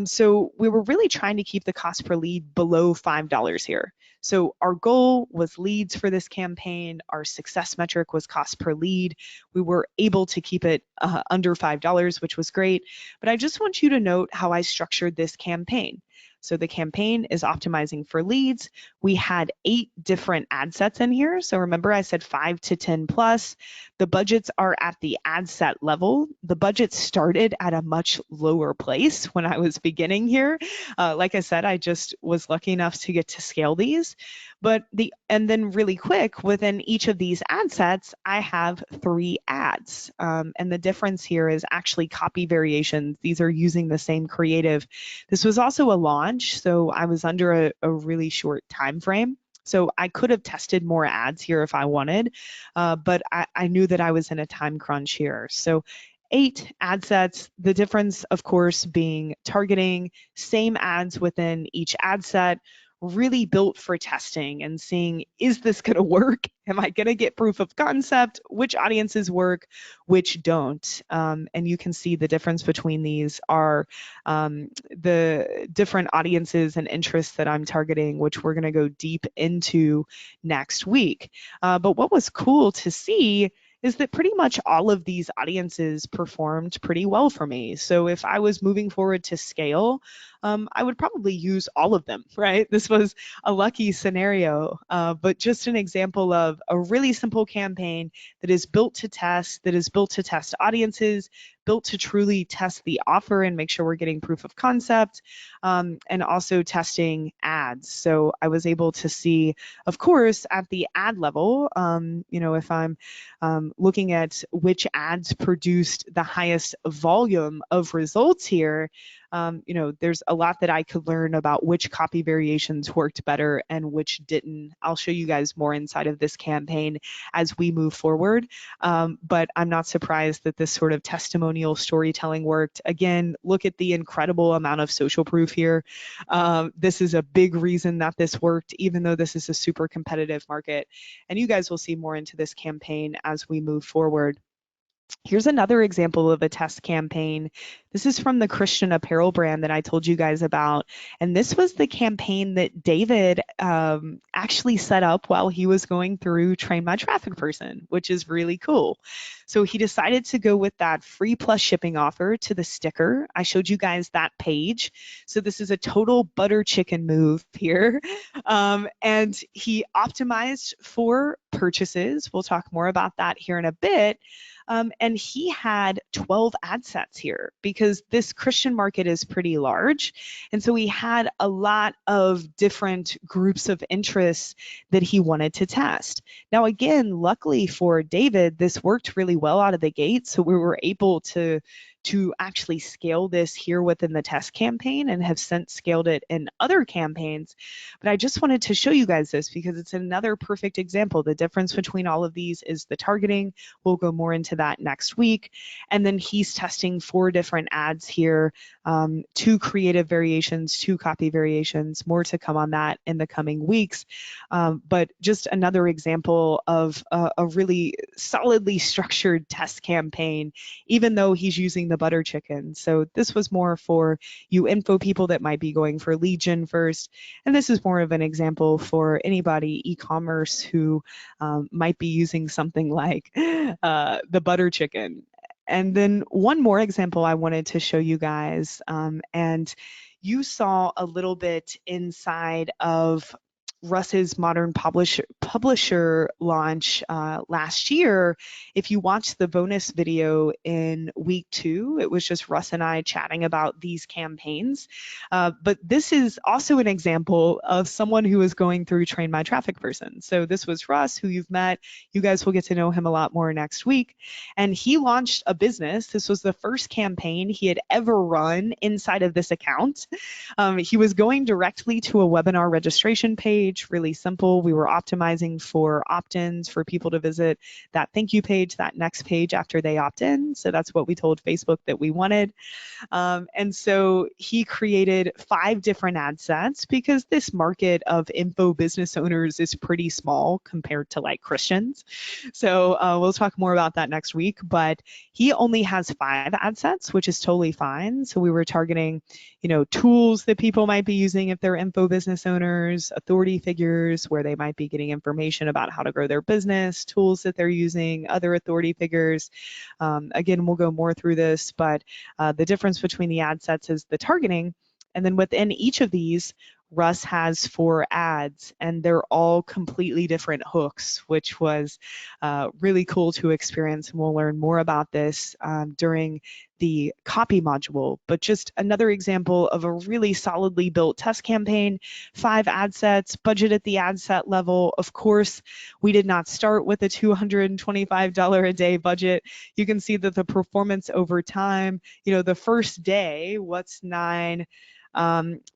So we were really trying to keep the cost per lead below $5 here. So our goal was leads for this campaign. Our success metric was cost per lead. We were able to keep it under $5, which was great. But I just want you to note how I structured this campaign. So the campaign is optimizing for leads. We had 8 different ad sets in here. So remember I said 5 to 10 plus. The budgets are at the ad set level. The budget started at a much lower place when I was beginning here. Like I said, I just was lucky enough to get to scale these. And then really quick, within each of these ad sets, I have 3 ads. And the difference here is actually copy variations. These are using the same creative. This was also a launch, so I was under a really short time frame. So I could have tested more ads here if I wanted, but I knew that I was in a time crunch here. So 8 ad sets, the difference, of course, being targeting, same ads within each ad set, really built for testing and seeing, is this going to work? Am I going to get proof of concept? Which audiences work, which don't? And you can see the difference between these are the different audiences and interests that I'm targeting, which we're going to go deep into next week. But what was cool to see is that pretty much all of these audiences performed pretty well for me. So if I was moving forward to scale, I would probably use all of them, right? This was a lucky scenario, but just an example of a really simple campaign that is built to test, that is built to test audiences, built to truly test the offer and make sure we're getting proof of concept, and also testing ads. So I was able to see, of course, at the ad level, if I'm looking at which ads produced the highest volume of results here, there's a lot that I could learn about which copy variations worked better and which didn't. I'll show you guys more inside of this campaign as we move forward. But I'm not surprised that this sort of testimonial storytelling worked. Again, look at the incredible amount of social proof here. This is a big reason that this worked, even though this is a super competitive market. And you guys will see more into this campaign as we move forward. Here's another example of a test campaign This is from the Christian apparel brand that I told you guys about. And this was the campaign that David actually set up while he was going through Train My Traffic Person, which is really cool. So he decided to go with that free plus shipping offer to the sticker. I showed you guys that page. So this is a total butter chicken move here. And he optimized for purchases. We'll talk more about that here in a bit. And he had 12 ad sets here because this Christian market is pretty large. And so he had a lot of different groups of interests that he wanted to test. Now, again, luckily for David, this worked really well out of the gate. So we were able to actually scale this here within the test campaign and have since scaled it in other campaigns. But I just wanted to show you guys this because it's another perfect example. The difference between all of these is the targeting. We'll go more into that next week. And then he's testing 4 different ads here, 2 creative variations, 2 copy variations, more to come on that in the coming weeks. But just another example of a really solidly structured test campaign, even though he's using the butter chicken. So this was more for you info people that might be going for lead gen first. And this is more of an example for anybody e-commerce who might be using something like the butter chicken. And then one more example I wanted to show you guys, and you saw a little bit inside of Russ's Modern Publisher launch last year. If you watched the bonus video in week 2, it was just Russ and I chatting about these campaigns. But this is also an example of someone who is going through Train My Traffic Person. So this was Russ, who you've met. You guys will get to know him a lot more next week. And he launched a business. This was the first campaign he had ever run inside of this account. He was going directly to a webinar registration page. Really simple. We were optimizing for opt-ins for people to visit that thank you page, that next page after they opt in. So that's what we told Facebook that we wanted. And so he created 5 different ad sets because this market of info business owners is pretty small compared to like Christians. So we'll talk more about that next week, but he only has 5 ad sets, which is totally fine. So we were targeting, tools that people might be using if they're info business owners, authority figures where they might be getting information about how to grow their business, tools that they're using, other authority figures. Again, we'll go more through this, but the difference between the ad sets is the targeting. And then within each of these, Russ has 4 ads, and they're all completely different hooks, which was really cool to experience. And we'll learn more about this during the copy module. But just another example of a really solidly built test campaign, 5 ad sets, budget at the ad set level. Of course, we did not start with a $225 a day budget. You can see that the performance over time, the first day, what's 9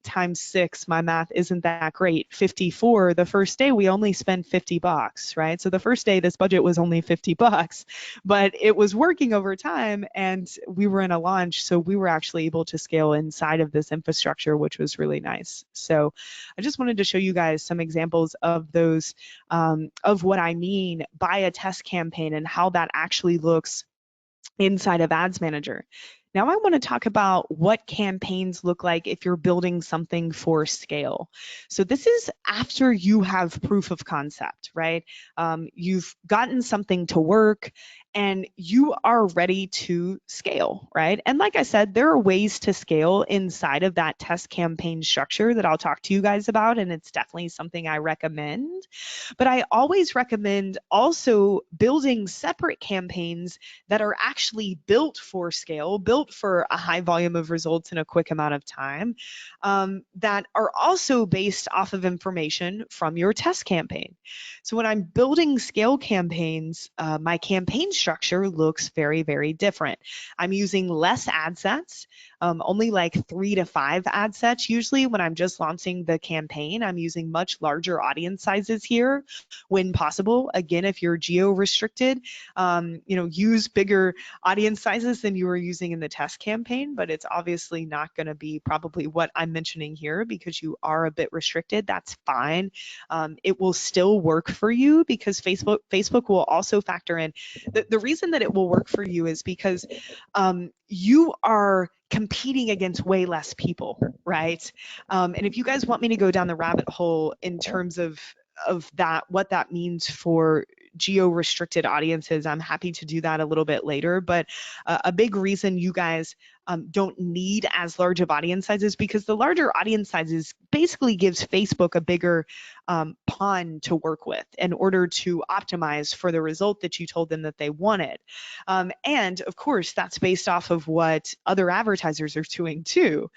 times 6, my math isn't that great, 54. The first day we only spent $50, right? So the first day this budget was only $50, but it was working over time and we were in a launch, so we were actually able to scale inside of this infrastructure, which was really nice. So I just wanted to show you guys some examples of those, of what I mean by a test campaign and how that actually looks inside of Ads Manager. Now I want to talk about what campaigns look like if you're building something for scale. So this is after you have proof of concept, right? You've gotten something to work and you are ready to scale, right? And like I said, there are ways to scale inside of that test campaign structure that I'll talk to you guys about, and it's definitely something I recommend. But I always recommend also building separate campaigns that are actually built for scale, built for a high volume of results in a quick amount of time, that are also based off of information from your test campaign. So when I'm building scale campaigns, my campaign structure looks very, very different. I'm using less ad sets, only like 3 to 5 ad sets. Usually when I'm just launching the campaign, I'm using much larger audience sizes here when possible. Again, if you're geo restricted, use bigger audience sizes than you were using in the test campaign, but it's obviously not going to be probably what I'm mentioning here because you are a bit restricted. That's fine. It will still work for you because Facebook will also factor in. The reason that it will work for you is because you are competing against way less people, right? And if you guys want me to go down the rabbit hole in terms of that, what that means for geo-restricted audiences, I'm happy to do that a little bit later. But a big reason you guys don't need as large of audience sizes, because the larger audience sizes basically gives Facebook a bigger pond to work with in order to optimize for the result that you told them that they wanted. And of course, that's based off of what other advertisers are doing too.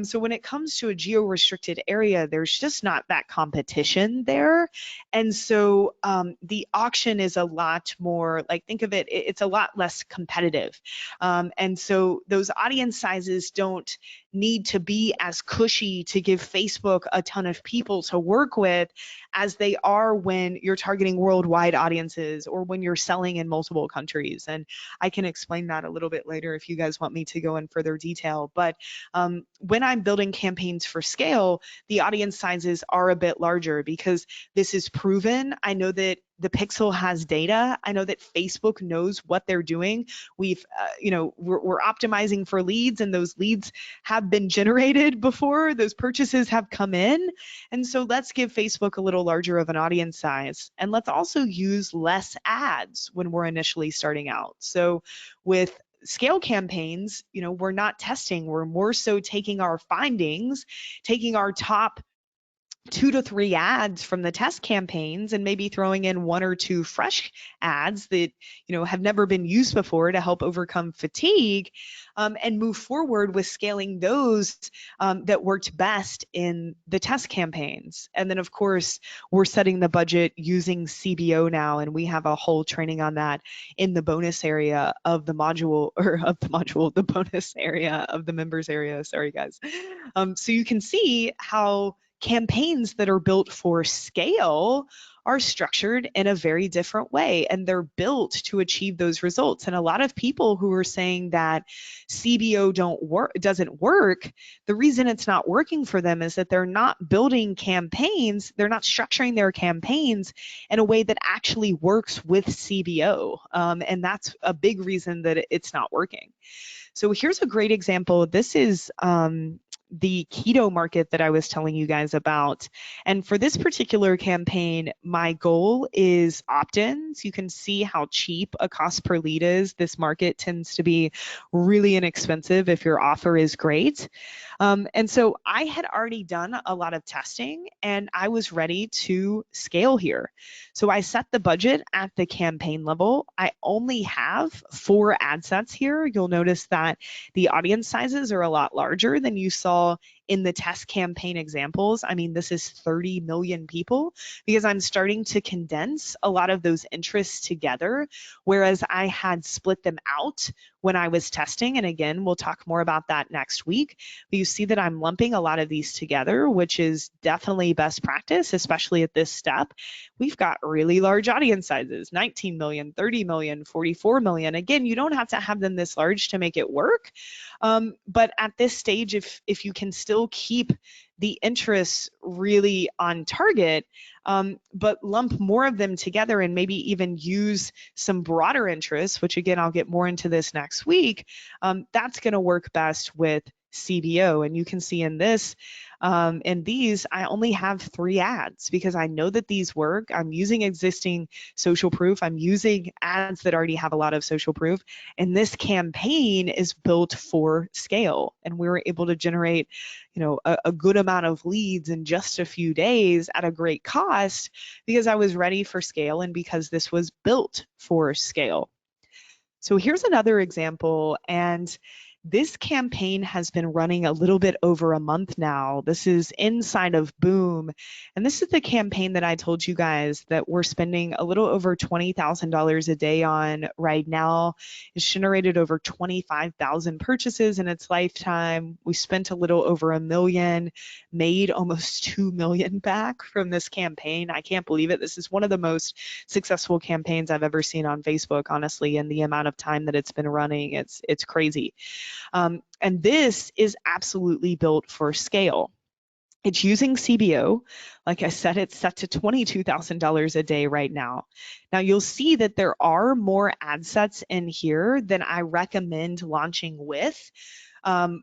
So when it comes to a geo-restricted area, there's just not that competition there. And so the auction is a lot more, like, think of it, it's a lot less competitive. And so those audience sizes don't need to be as cushy to give Facebook a ton of people to work with as they are when you're targeting worldwide audiences or when you're selling in multiple countries. And I can explain that a little bit later if you guys want me to go in further detail. But when I'm building campaigns for scale, the audience sizes are a bit larger because this is proven. I know that the Pixel has data. I know that Facebook knows what they're doing. We've, we're optimizing for leads, and those leads have been generated before. Those purchases have come in. And so let's give Facebook a little larger of an audience size. And let's also use less ads when we're initially starting out. So with scale campaigns, we're not testing. We're more so taking our findings, taking our top 2 to 3 ads from the test campaigns and maybe throwing in 1 or 2 fresh ads that have never been used before to help overcome fatigue, and move forward with scaling those that worked best in the test campaigns. And then of course we're setting the budget using CBO now, and we have a whole training on that in the bonus area of the module, the bonus area of the members area. Sorry guys. So you can see how campaigns that are built for scale are structured in a very different way, and they're built to achieve those results. And a lot of people who are saying that CBO doesn't work, the reason it's not working for them is that they're not building campaigns, they're not structuring their campaigns in a way that actually works with CBO. And that's a big reason that it's not working. So here's a great example. This is the keto market that I was telling you guys about. And for this particular campaign, my goal is opt-ins. You can see how cheap a cost per lead is. This market tends to be really inexpensive if your offer is great. And so I had already done a lot of testing and I was ready to scale here. So I set the budget at the campaign level. I only have 4 ad sets here. You'll notice that the audience sizes are a lot larger than you saw in the test campaign examples. I mean, this is 30 million people because I'm starting to condense a lot of those interests together, whereas I had split them out when I was testing. And again, we'll talk more about that next week. But you see that I'm lumping a lot of these together, which is definitely best practice, especially at this step. We've got really large audience sizes, 19 million, 30 million, 44 million. Again, you don't have to have them this large to make it work. But at this stage, if you can still keep the interests really on target, but lump more of them together and maybe even use some broader interests, which again, I'll get more into this next week, that's going to work best with CBO. And you can see in this, in these, I only have 3 ads because I know that these work. I'm using existing social proof. I'm using ads that already have a lot of social proof. And this campaign is built for scale. And we were able to generate, a good amount of leads in just a few days at a great cost because I was ready for scale and because this was built for scale. So here's another example, and this campaign has been running a little bit over a month now. This is inside of Boom, and this is the campaign that I told you guys that we're spending a little over $20,000 a day on right now. It's generated over 25,000 purchases in its lifetime. We spent a little over $1 million, made almost $2 million back from this campaign. I can't believe it. This is one of the most successful campaigns I've ever seen on Facebook, honestly, and the amount of time that it's been running, it's crazy. And this is absolutely built for scale. It's using CBO. Like I said, it's set to $22,000 a day right now. Now you'll see that there are more ad sets in here than I recommend launching with.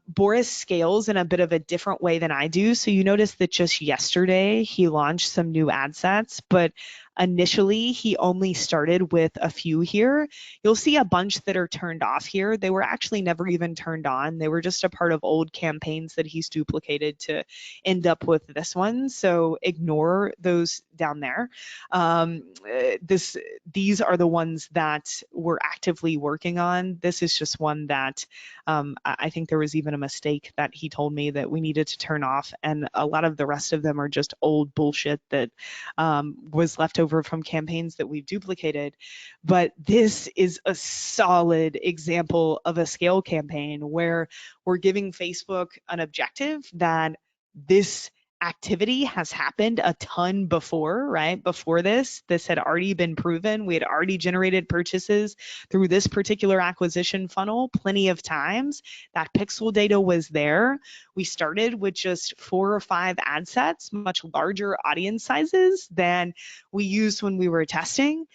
Boris scales in a bit of a different way than I do. So you notice that just yesterday he launched some new ad sets, but initially he only started with a few here. You'll see a bunch that are turned off here. They were actually never even turned on. They were just a part of old campaigns that he's duplicated to end up with this one. So ignore those down there. These are the ones that we're actively working on. This is just one that I think there was even a mistake that he told me that we needed to turn off, and a lot of the rest of them are just old bullshit that was left over from campaigns that we've duplicated. But this is a solid example of a scale campaign where we're giving Facebook an objective that this activity has happened a ton before, right? Before this had already been proven. We had already generated purchases through this particular acquisition funnel plenty of times. That pixel data was there. We started with just 4 or 5 ad sets, much larger audience sizes than we used when we were testing.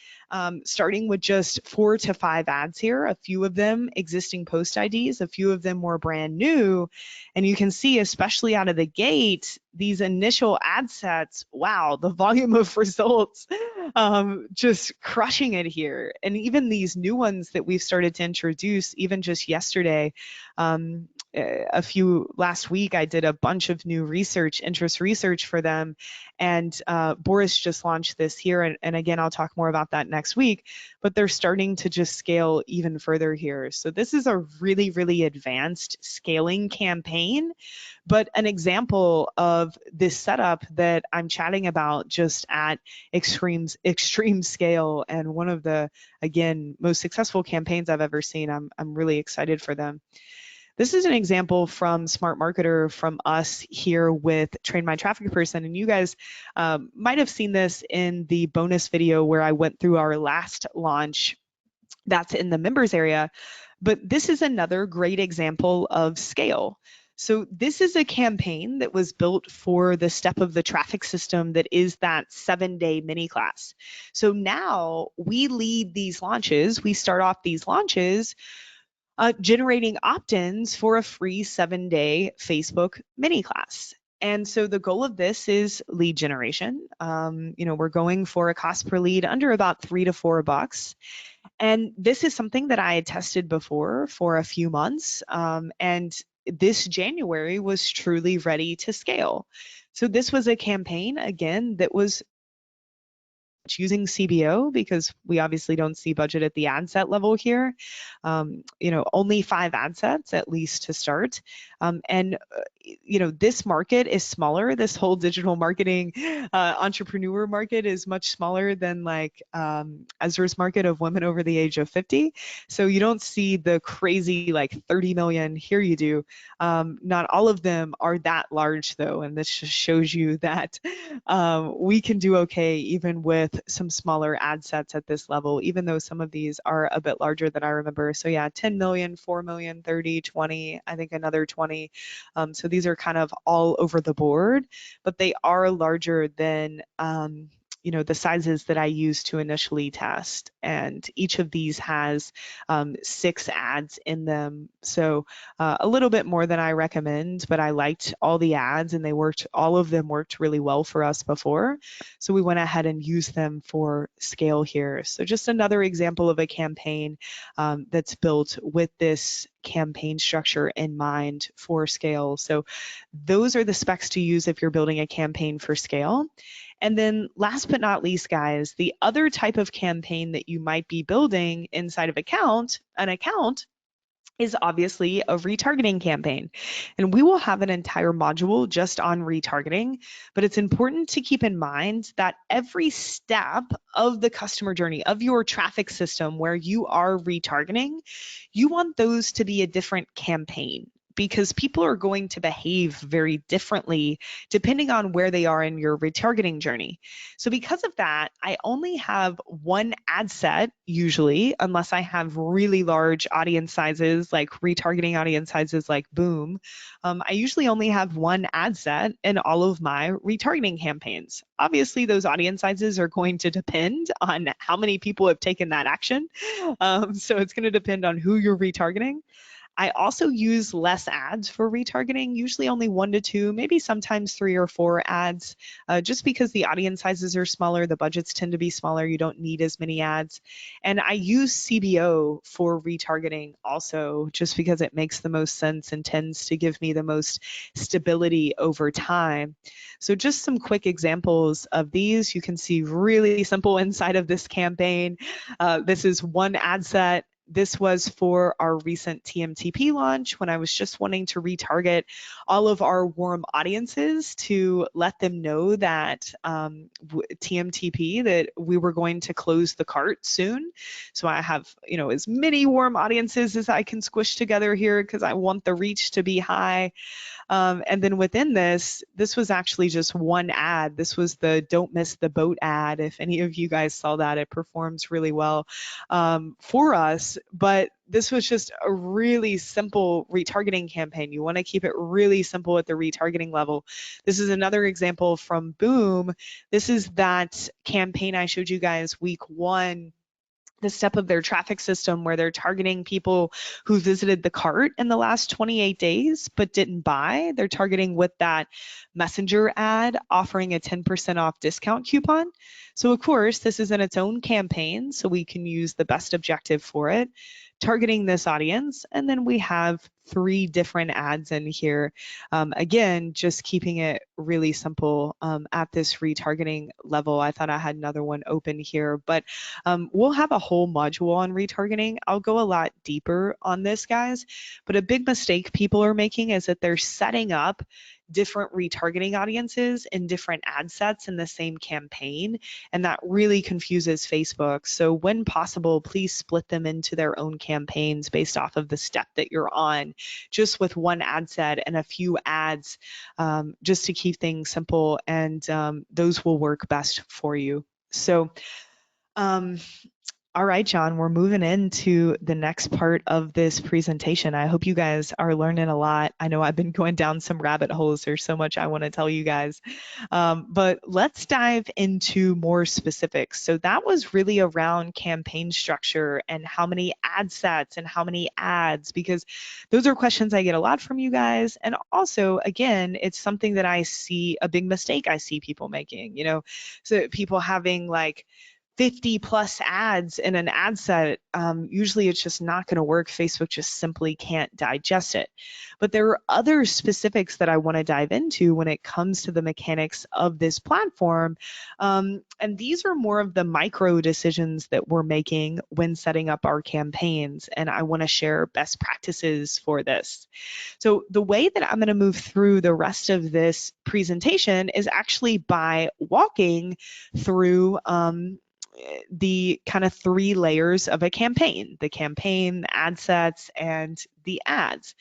Starting with just 4 to 5 ads here, a few of them existing post IDs, a few of them were brand new. And you can see, especially out of the gate, these initial ad sets, wow, the volume of results, just crushing it here. And even these new ones that we've started to introduce, even just yesterday, last week, I did a bunch of new interest research for them. And Boris just launched this here. And again, I'll talk more about that next week, but they're starting to just scale even further here. So this is a really, really advanced scaling campaign, but an example of this setup that I'm chatting about just at extreme scale, and one of the, again, most successful campaigns I've ever seen. I'm really excited for them. This is an example from Smart Marketer from us here with Train My Traffic Person. And you guys might have seen this in the bonus video where I went through our last launch that's in the members area. But this is another great example of scale. So this is a campaign that was built for the step of the traffic system that is that 7-day mini class. So now we lead these launches. We start off these launches generating opt-ins for a free 7-day Facebook mini class. And so the goal of this is lead generation. We're going for a cost per lead under about $3 to $4. And this is something that I had tested before for a few months. And this January was truly ready to scale. So this was a campaign, again, that was using CBO because we obviously don't see budget at the ad set level here. Only 5 ad sets at least to start. This market is smaller. This whole digital marketing entrepreneur market is much smaller than like Ezra's market of women over the age of 50. So you don't see the crazy like 30 million. Here you do. Not all of them are that large though. And this just shows you that we can do okay even with some smaller ad sets at this level, even though some of these are a bit larger than I remember. So yeah, 10 million, 4 million, 30, 20, I think another 20. So these are kind of all over the board, but they are larger than the sizes that I used to initially test. And each of these has 6 ads in them. So a little bit more than I recommend, but I liked all the ads and all of them worked really well for us before. So we went ahead and used them for scale here. So just another example of a campaign that's built with this campaign structure in mind for scale. So those are the specs to use if you're building a campaign for scale. And then last but not least, guys, the other type of campaign that you might be building inside of an account is obviously a retargeting campaign. And we will have an entire module just on retargeting, but it's important to keep in mind that every step of the customer journey of your traffic system where you are retargeting, you want those to be a different campaign. because people are going to behave very differently depending on where they are in your retargeting journey. So because of that, I only have one ad set usually, unless I have really large audience sizes, like retargeting audience sizes like Boom. I usually only have one ad set in all of my retargeting campaigns. Obviously, those audience sizes are going to depend on how many people have taken that action. So it's going to depend on who you're retargeting. I also use less ads for retargeting, usually only 1 to 2, maybe sometimes 3 or 4 ads, just because the audience sizes are smaller, the budgets tend to be smaller, you don't need as many ads. And I use CBO for retargeting also, just because it makes the most sense and tends to give me the most stability over time. So just some quick examples of these. You can see really simple inside of this campaign. This is one ad set. This was for our recent TMTP launch when I was just wanting to retarget all of our warm audiences to let them know that TMTP, that we were going to close the cart soon. So I have, as many warm audiences as I can squish together here because I want the reach to be high. And then within this was actually just one ad. This was the Don't Miss the Boat ad. If any of you guys saw that, it performs really well for us. But this was just a really simple retargeting campaign. You want to keep it really simple at the retargeting level. This is another example from Boom. This is that campaign I showed you guys week 1, the step of their traffic system where they're targeting people who visited the cart in the last 28 days but didn't buy. They're targeting with that messenger ad offering a 10% off discount coupon. So of course, this is in its own campaign, so we can use the best objective for it, targeting this audience. And then we have 3 different ads in here. Again, just keeping it really simple at this retargeting level. I thought I had another one open here, but we'll have a whole module on retargeting. I'll go a lot deeper on this, guys. But a big mistake people are making is that they're setting up different retargeting audiences in different ad sets in the same campaign, and that really confuses Facebook. So when possible, please split them into their own campaigns based off of the step that you're on, just with one ad set and a few ads, just to keep things simple, and those will work best for you. So all right, John, we're moving into the next part of this presentation. I hope you guys are learning a lot. I know I've been going down some rabbit holes. There's so much I want to tell you guys. But let's dive into more specifics. So that was really around campaign structure and how many ad sets and how many ads, because those are questions I get a lot from you guys. And also, again, it's something that I see, a big mistake I see people making, so people having like 50 plus ads in an ad set, usually it's just not going to work. Facebook just simply can't digest it. But there are other specifics that I want to dive into when it comes to the mechanics of this platform. And these are more of the micro decisions that we're making when setting up our campaigns. And I want to share best practices for this. So the way that I'm going to move through the rest of this presentation is actually by walking through the kind of 3 layers of a campaign: the campaign, the ad sets, and the ads.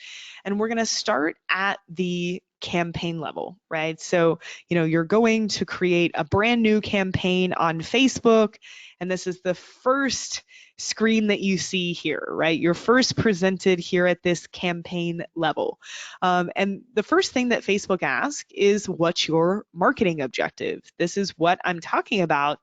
And we're going to start at the campaign level, right? So, you're going to create a brand new campaign on Facebook, and this is the first screen that you see here, right? You're first presented here at this campaign level. And the first thing that Facebook asks is, what's your marketing objective? This is what I'm talking about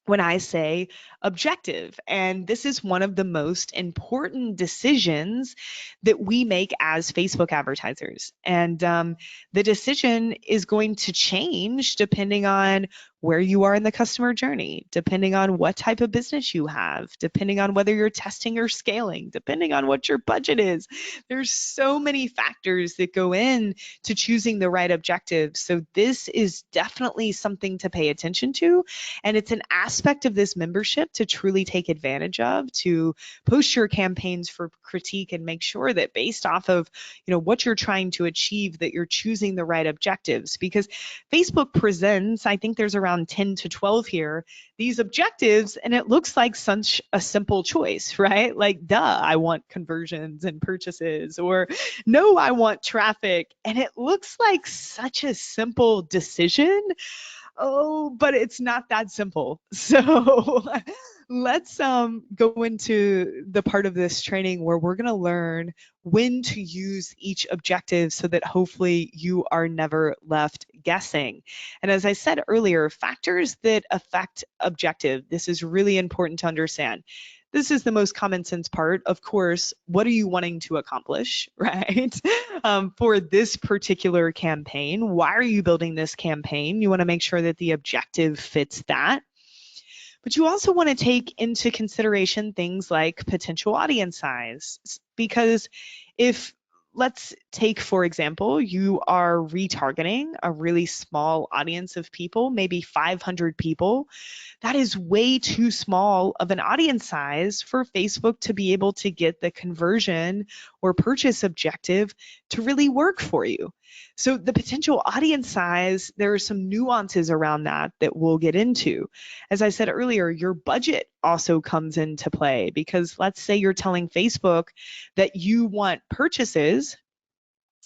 when I say objective. And this is one of the most important decisions that we make as Facebook advertisers. And the decision is going to change depending on where you are in the customer journey, depending on what type of business you have, depending on whether you're testing or scaling, depending on what your budget is. There's so many factors that go in to choosing the right objective. So this is definitely something to pay attention to. And it's an aspect of this membership to truly take advantage of, to post your campaigns for critique and make sure that based off of what you're trying to achieve, that you're choosing the right objectives. Because Facebook presents, I think there's around around 10 to 12 here, these objectives, and it looks like such a simple choice, right? Like, duh, I want conversions and purchases, or no, I want traffic. And it looks like such a simple decision. Oh, but it's not that simple. So let's go into the part of this training where we're going to learn when to use each objective so that hopefully you are never left guessing. And as I said earlier, factors that affect objective, this is really important to understand. This is the most common sense part. Of course, what are you wanting to accomplish, right? For this particular campaign, why are you building this campaign? You want to make sure that the objective fits that. But you also want to take into consideration things like potential audience size, because if, let's take, for example, you are retargeting a really small audience of people, maybe 500 people, that is way too small of an audience size for Facebook to be able to get the conversion or purchase objective to really work for you. So the potential audience size, there are some nuances around that that we'll get into. As I said earlier, your budget also comes into play, because let's say you're telling Facebook that you want purchases.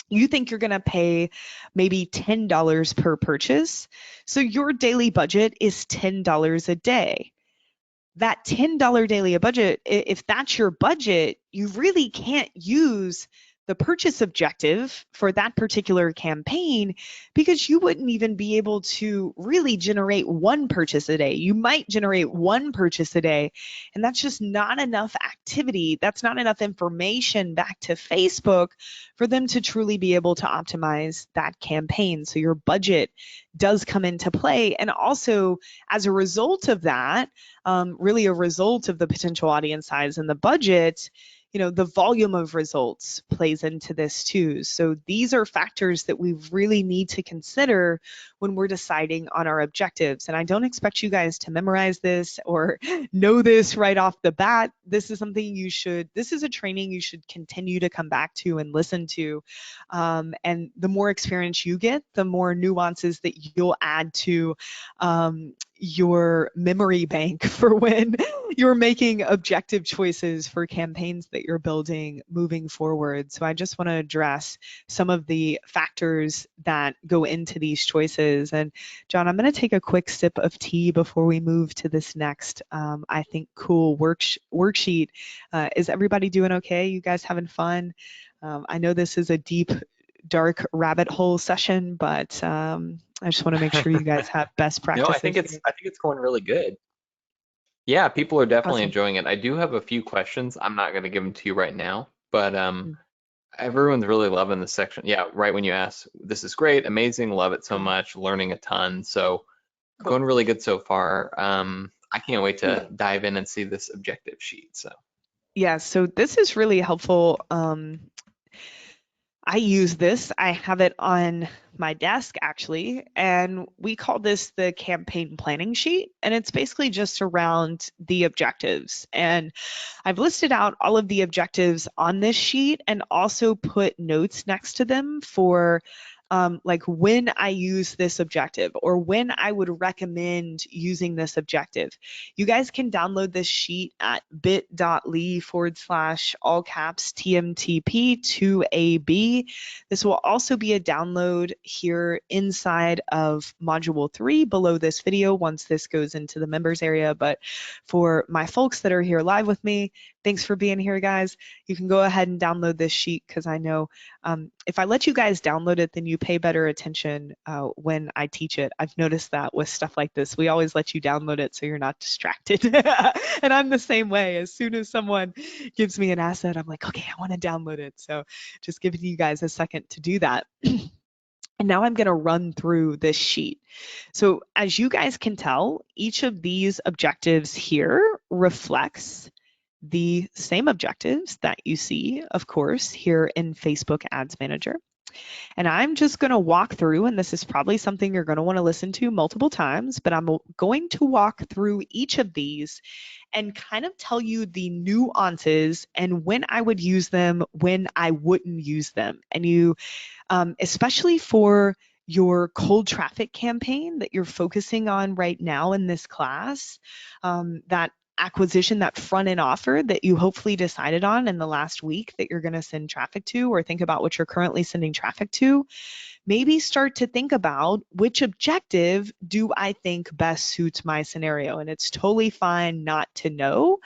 You think you're going to pay maybe $10 per purchase. So your daily budget is $10 a day. That $10 daily budget, if that's your budget, you really can't use the purchase objective for that particular campaign, because you wouldn't even be able to really generate one purchase a day. You might generate one purchase a day, and that's just not enough activity. That's not enough information back to Facebook for them to truly be able to optimize that campaign. So your budget does come into play. And also, as a result of that, really a result of the potential audience size and the budget, the volume of results plays into this too. So these are factors that we really need to consider when we're deciding on our objectives. And I don't expect you guys to memorize this or know this right off the bat. This is something this is a training you should continue to come back to and listen to. And the more experience you get, the more nuances that you'll add to your memory bank for when you're making objective choices for campaigns that you're building moving forward. So I just want to address some of the factors that go into these choices. And John, I'm going to take a quick sip of tea before we move to this next, I think, cool worksheet. Is everybody doing okay? You guys having fun? I know this is a deep, dark rabbit hole session, but I just want to make sure you guys have best No, practices here. I think it's going really good. Yeah, people are definitely Awesome. enjoying it. I do have a few questions. I'm not going to give them to you right now, but Mm. everyone's really loving this section. Yeah, right when you ask, this is great, amazing, love it so Cool. much, learning a ton. So Cool. going really good so far. I can't wait to dive in and see this objective sheet. So Yeah, so this is really helpful. I use this. I have it on my desk actually, and we call this the campaign planning sheet. And it's basically just around the objectives. And I've listed out all of the objectives on this sheet and also put notes next to them for like when I use this objective or when I would recommend using this objective. You guys can download this sheet at bit.ly/all caps TMTP2AB. This will also be a download here inside of module 3 below this video once this goes into the members area. But for my folks that are here live with me, thanks for being here, guys. You can go ahead and download this sheet, because I know if I let you guys download it, then you pay better attention when I teach it. I've noticed that with stuff like this. We always let you download it so you're not distracted. And I'm the same way. As soon as someone gives me an asset, I'm like, okay, I want to download it. So just giving you guys a second to do that. And now I'm going to run through this sheet. So as you guys can tell, each of these objectives here reflects the same objectives that you see, of course, here in Facebook Ads Manager. And I'm just going to walk through, and this is probably something you're going to want to listen to multiple times, but I'm going to walk through each of these and kind of tell you the nuances and when I would use them, when I wouldn't use them. And you, especially for your cold traffic campaign that you're focusing on right now in this class, that acquisition, that front end offer that you hopefully decided on in the last week that you're going to send traffic to, or think about what you're currently sending traffic to, maybe start to think about which objective do I think best suits my scenario. And it's totally fine not to know,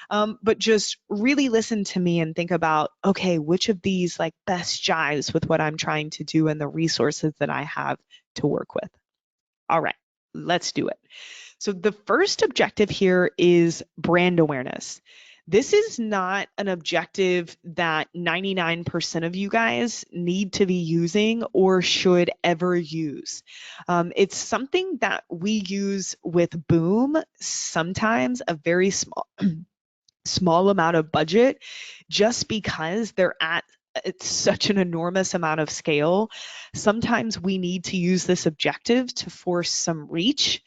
but just really listen to me and think about, okay, which of these like best jives with what I'm trying to do and the resources that I have to work with. All right, let's do it. So the first objective here is brand awareness. This is not an objective that 99% of you guys need to be using or should ever use. It's something that we use with Boom, sometimes a very small amount of budget, just because they're at it's such an enormous amount of scale. Sometimes we need to use this objective to force some reach.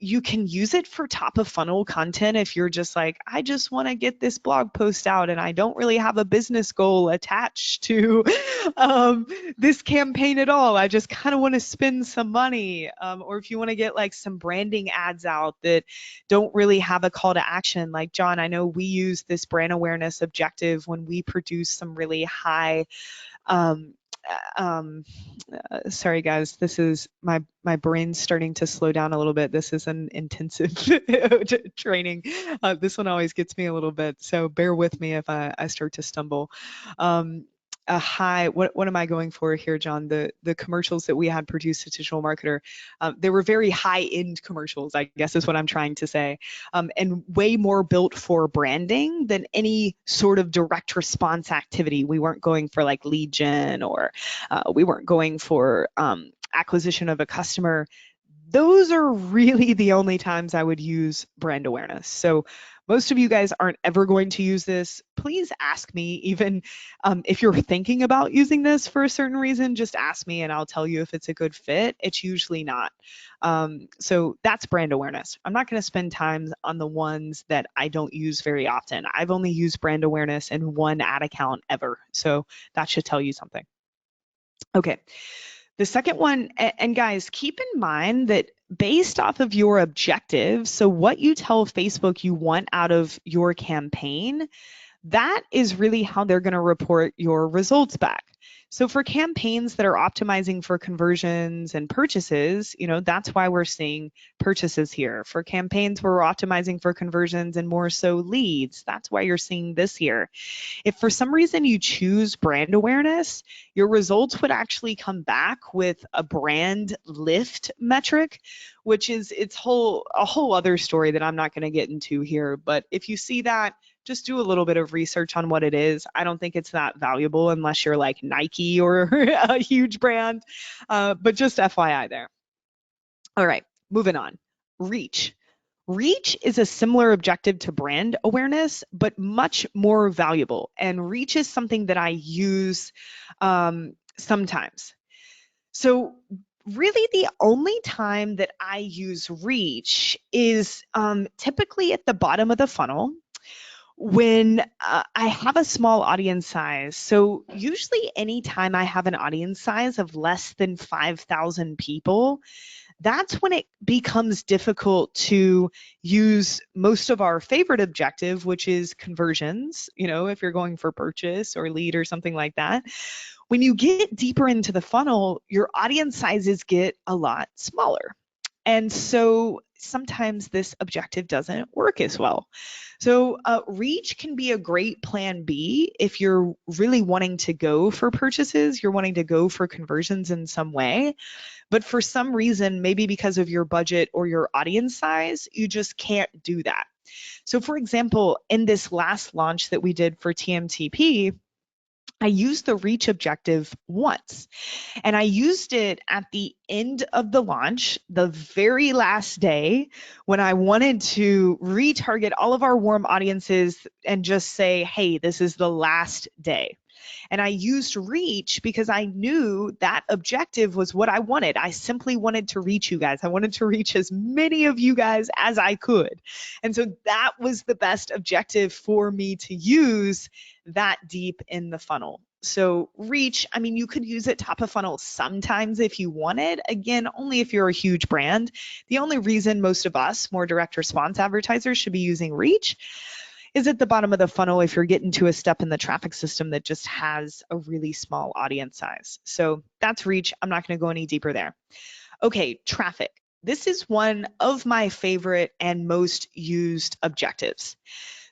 You can use it for top of funnel content if you're just like, I just want to get this blog post out and I don't really have a business goal attached to this campaign at all. I just kind of want to spend some money. Or if you want to get like some branding ads out that don't really have a call to action. Like John, I know we use this brand awareness objective when we produce some really high um, sorry guys, this is my brain's starting to slow down a little bit. This is an intensive training. This one always gets me a little bit, so bear with me if I start to stumble. A high, what am I going for here, John? The commercials that we had produced at Digital Marketer, they were very high end commercials, I guess is what I'm trying to say, and way more built for branding than any sort of direct response activity. We weren't going for like lead gen, or we weren't going for acquisition of a customer. Those are really the only times I would use brand awareness. So most of you guys aren't ever going to use this. Please ask me, even if you're thinking about using this for a certain reason, just ask me and I'll tell you if it's a good fit. It's usually not. So that's brand awareness. I'm not going to spend time on the ones that I don't use very often. I've only used brand awareness in one ad account ever. So that should tell you something. Okay. The second one, and guys, keep in mind that based off of your objective, so what you tell Facebook you want out of your campaign, that is really how they're going to report your results back. So for campaigns that are optimizing for conversions and purchases, that's why we're seeing purchases here. For campaigns where we're optimizing for conversions and more so leads, that's why you're seeing this here. If for some reason you choose brand awareness, your results would actually come back with a brand lift metric, which is a whole other story that I'm not going to get into here. But if you see that, just do a little bit of research on what it is. I don't think it's that valuable unless you're like Nike or a huge brand, but just FYI there. All right, moving on. Reach. Reach is a similar objective to brand awareness, but much more valuable. And reach is something that I use sometimes. So really the only time that I use reach is typically at the bottom of the funnel, when I have a small audience size. So usually anytime I have an audience size of less than 5,000 people, that's when it becomes difficult to use most of our favorite objective, which is conversions, if you're going for purchase or lead or something like that. When you get deeper into the funnel, your audience sizes get a lot smaller. And so sometimes this objective doesn't work as well. So reach can be a great plan B if you're really wanting to go for purchases, you're wanting to go for conversions in some way. But for some reason, maybe because of your budget or your audience size, you just can't do that. So for example, in this last launch that we did for TMTP, I used the reach objective once, and I used it at the end of the launch, the very last day, when I wanted to retarget all of our warm audiences and just say, hey, this is the last day. And I used reach because I knew that objective was what I wanted. I simply wanted to reach you guys. I wanted to reach as many of you guys as I could. And so that was the best objective for me to use that deep in the funnel. So reach, I mean, you could use it top of funnel sometimes if you wanted. Again, only if you're a huge brand. The only reason most of us, more direct response advertisers, should be using reach is at the bottom of the funnel if you're getting to a step in the traffic system that just has a really small audience size. So that's reach. I'm not going to go any deeper there. Okay, traffic. This is one of my favorite and most used objectives.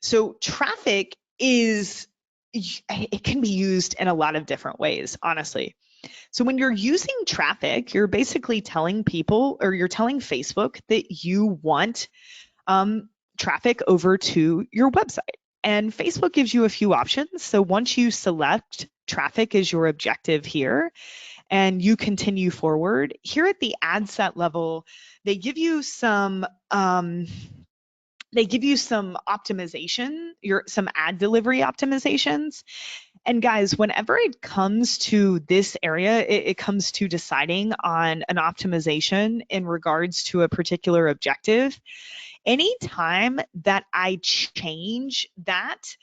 So traffic is, it can be used in a lot of different ways, honestly. So when you're using traffic, you're basically telling people, or you're telling Facebook that you want traffic over to your website. And Facebook gives you a few options. So once you select traffic as your objective here, and you continue forward, here at the ad set level, they give you some optimization, some ad delivery optimizations. And guys, whenever it comes to this area, it comes to deciding on an optimization in regards to a particular objective. Anytime that I change that,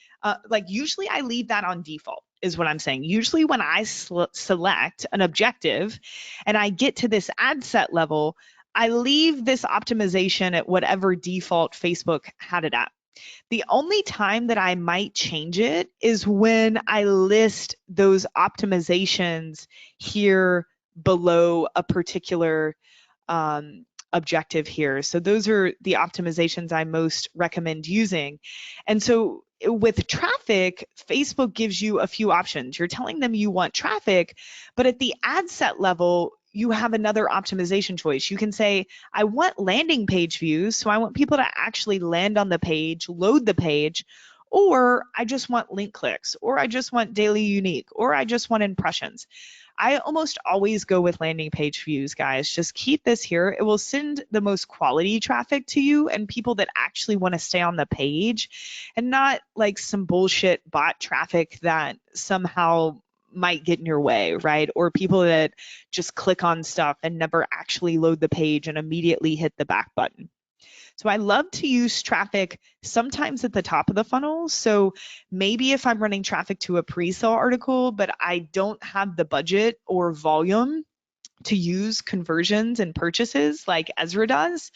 like usually I leave that on default is what I'm saying. Usually when I select an objective and I get to this ad set level, I leave this optimization at whatever default Facebook had it at. The only time that I might change it is when I list those optimizations here below a particular objective here. So those are the optimizations I most recommend using. And so with traffic, Facebook gives you a few options. You're telling them you want traffic, but at the ad set level, you have another optimization choice. You can say, I want landing page views, so I want people to actually land on the page, load the page, or I just want link clicks, or I just want daily unique, or I just want impressions. I almost always go with landing page views, guys. Just keep this here. It will send the most quality traffic to you and people that actually want to stay on the page and not like some bullshit bot traffic that somehow might get in your way, right? Or people that just click on stuff and never actually load the page and immediately hit the back button. So I love to use traffic sometimes at the top of the funnel. So maybe if I'm running traffic to a pre-sale article, but I don't have the budget or volume to use conversions and purchases like Ezra does.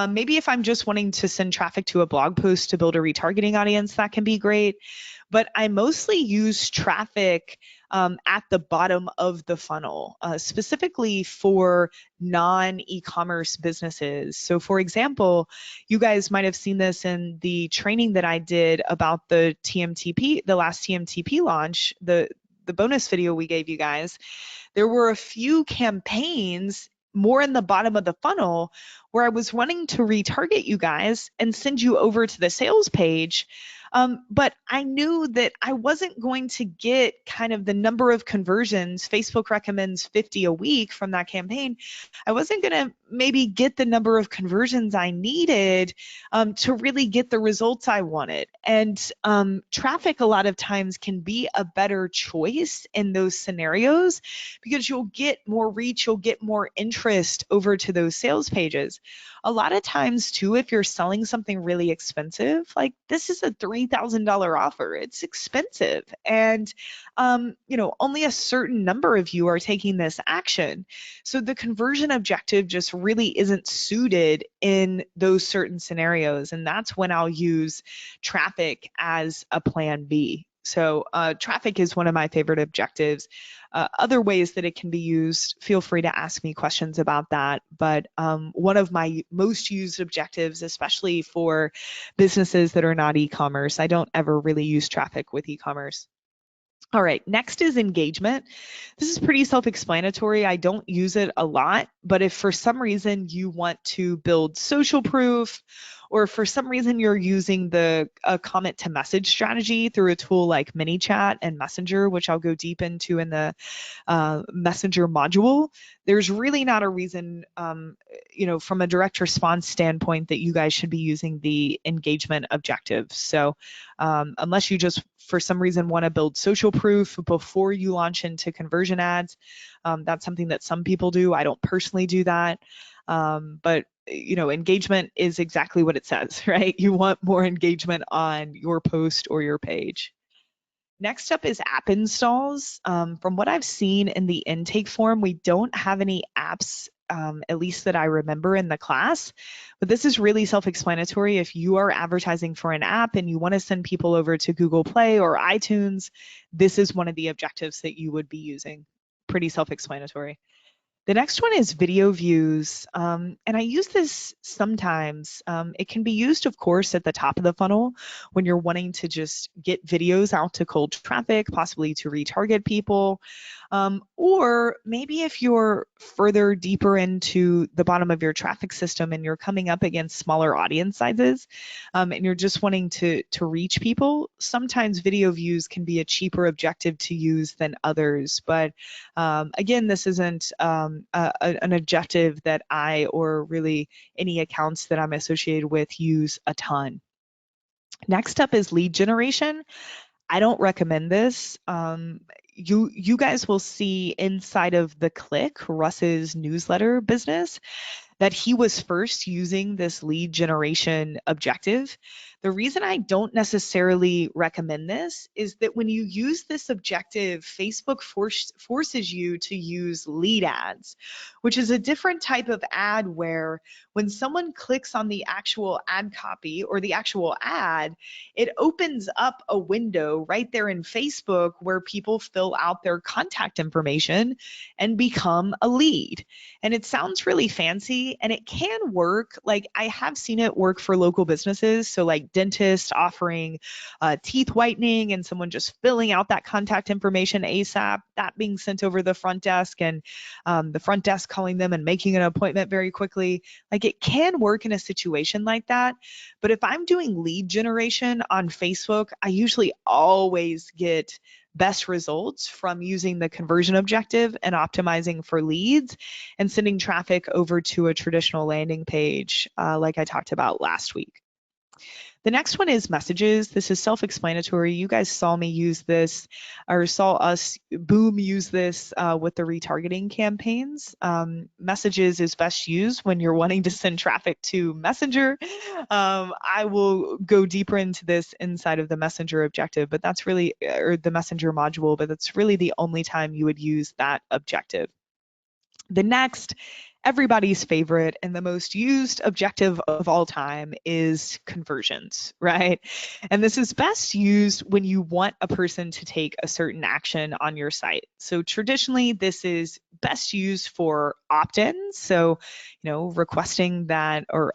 Maybe if I'm just wanting to send traffic to a blog post to build a retargeting audience, that can be great. But I mostly use traffic at the bottom of the funnel, specifically for non-e-commerce businesses. So for example, you guys might have seen this in the training that I did about the TMTP, the last TMTP launch, the bonus video we gave you guys. There were a few campaigns more in the bottom of the funnel where I was wanting to retarget you guys and send you over to the sales page. But I knew that I wasn't going to get kind of the number of conversions. Facebook recommends 50 a week from that campaign. I wasn't going to maybe get the number of conversions I needed to really get the results I wanted. And traffic a lot of times can be a better choice in those scenarios because you'll get more reach, you'll get more interest over to those sales pages. A lot of times too, if you're selling something really expensive, like this is a $3,000 offer, it's expensive. And, only a certain number of you are taking this action. So the conversion objective just really isn't suited in those certain scenarios. And that's when I'll use traffic as a plan B. So traffic is one of my favorite objectives. Other ways that it can be used, feel free to ask me questions about that. But one of my most used objectives, especially for businesses that are not e-commerce, I don't ever really use traffic with e-commerce. All right, next is engagement. This is pretty self-explanatory. I don't use it a lot, but if for some reason you want to build social proof, or for some reason you're using the comment to message strategy through a tool like ManyChat and Messenger, which I'll go deep into in the Messenger module, there's really not a reason, from a direct response standpoint that you guys should be using the engagement objectives. So unless you just for some reason want to build social proof before you launch into conversion ads, that's something that some people do. I don't personally do that. But engagement is exactly what it says, right? You want more engagement on your post or your page. Next up is app installs. From what I've seen in the intake form, we don't have any apps, at least that I remember in the class. But this is really self-explanatory. If you are advertising for an app and you want to send people over to Google Play or iTunes, this is one of the objectives that you would be using. Pretty self-explanatory. The next one is video views, and I use this sometimes. It can be used, of course, at the top of the funnel when you're wanting to just get videos out to cold traffic, possibly to retarget people. Or maybe if you're further deeper into the bottom of your traffic system and you're coming up against smaller audience sizes, and you're just wanting to reach people, sometimes video views can be a cheaper objective to use than others. But again, this isn't an objective that I or really any accounts that I'm associated with use a ton. Next up is lead generation. I don't recommend this. You guys will see inside of the Click, Russ's newsletter business, that he was first using this lead generation objective. The reason I don't necessarily recommend this is that when you use this objective, Facebook forces you to use lead ads, which is a different type of ad where when someone clicks on the actual ad copy or the actual ad, it opens up a window right there in Facebook where people fill out their contact information and become a lead. And it sounds really fancy and it can work. Like I have seen it work for local businesses. So like dentists offering teeth whitening and someone just filling out that contact information ASAP, that being sent over the front desk and the front desk calling them and making an appointment very quickly. Like it can work in a situation like that. But if I'm doing lead generation on Facebook, I usually always get best results from using the conversion objective and optimizing for leads and sending traffic over to a traditional landing page, like I talked about last week. The next one is messages. This is self-explanatory. You guys saw me use this or saw us boom use this with the retargeting campaigns. Messages is best used when you're wanting to send traffic to Messenger. I will go deeper into this inside of the Messenger objective, but that's really, or the Messenger module, but that's really the only time you would use that objective. The next, everybody's favorite and the most used objective of all time is conversions, right? And this is best used when you want a person to take a certain action on your site. So traditionally, this is best used for opt-ins. So, requesting that or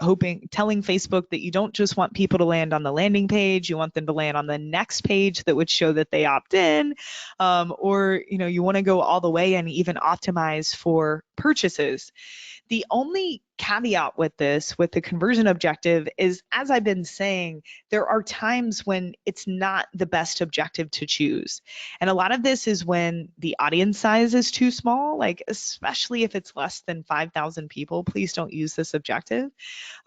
telling Facebook that you don't just want people to land on the landing page, you want them to land on the next page that would show that they opt in, or, you want to go all the way and even optimize for purchases. The only caveat with this, with the conversion objective, is as I've been saying, there are times when it's not the best objective to choose. And a lot of this is when the audience size is too small, like especially if it's less than 5,000 people, please don't use this objective.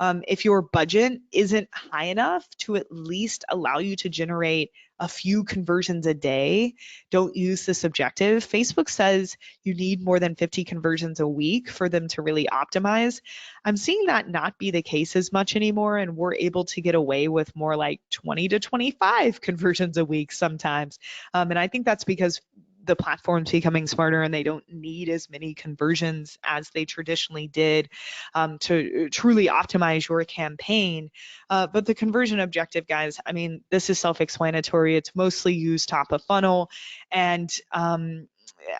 If your budget isn't high enough to at least allow you to generate a few conversions a day, don't use this objective. Facebook says you need more than 50 conversions a week for them to really optimize. I'm seeing that not be the case as much anymore, and we're able to get away with more like 20 to 25 conversions a week sometimes. And I think that's because the platform's becoming smarter and they don't need as many conversions as they traditionally did to truly optimize your campaign. But the conversion objective, guys, I mean, this is self-explanatory. It's mostly used top of funnel, and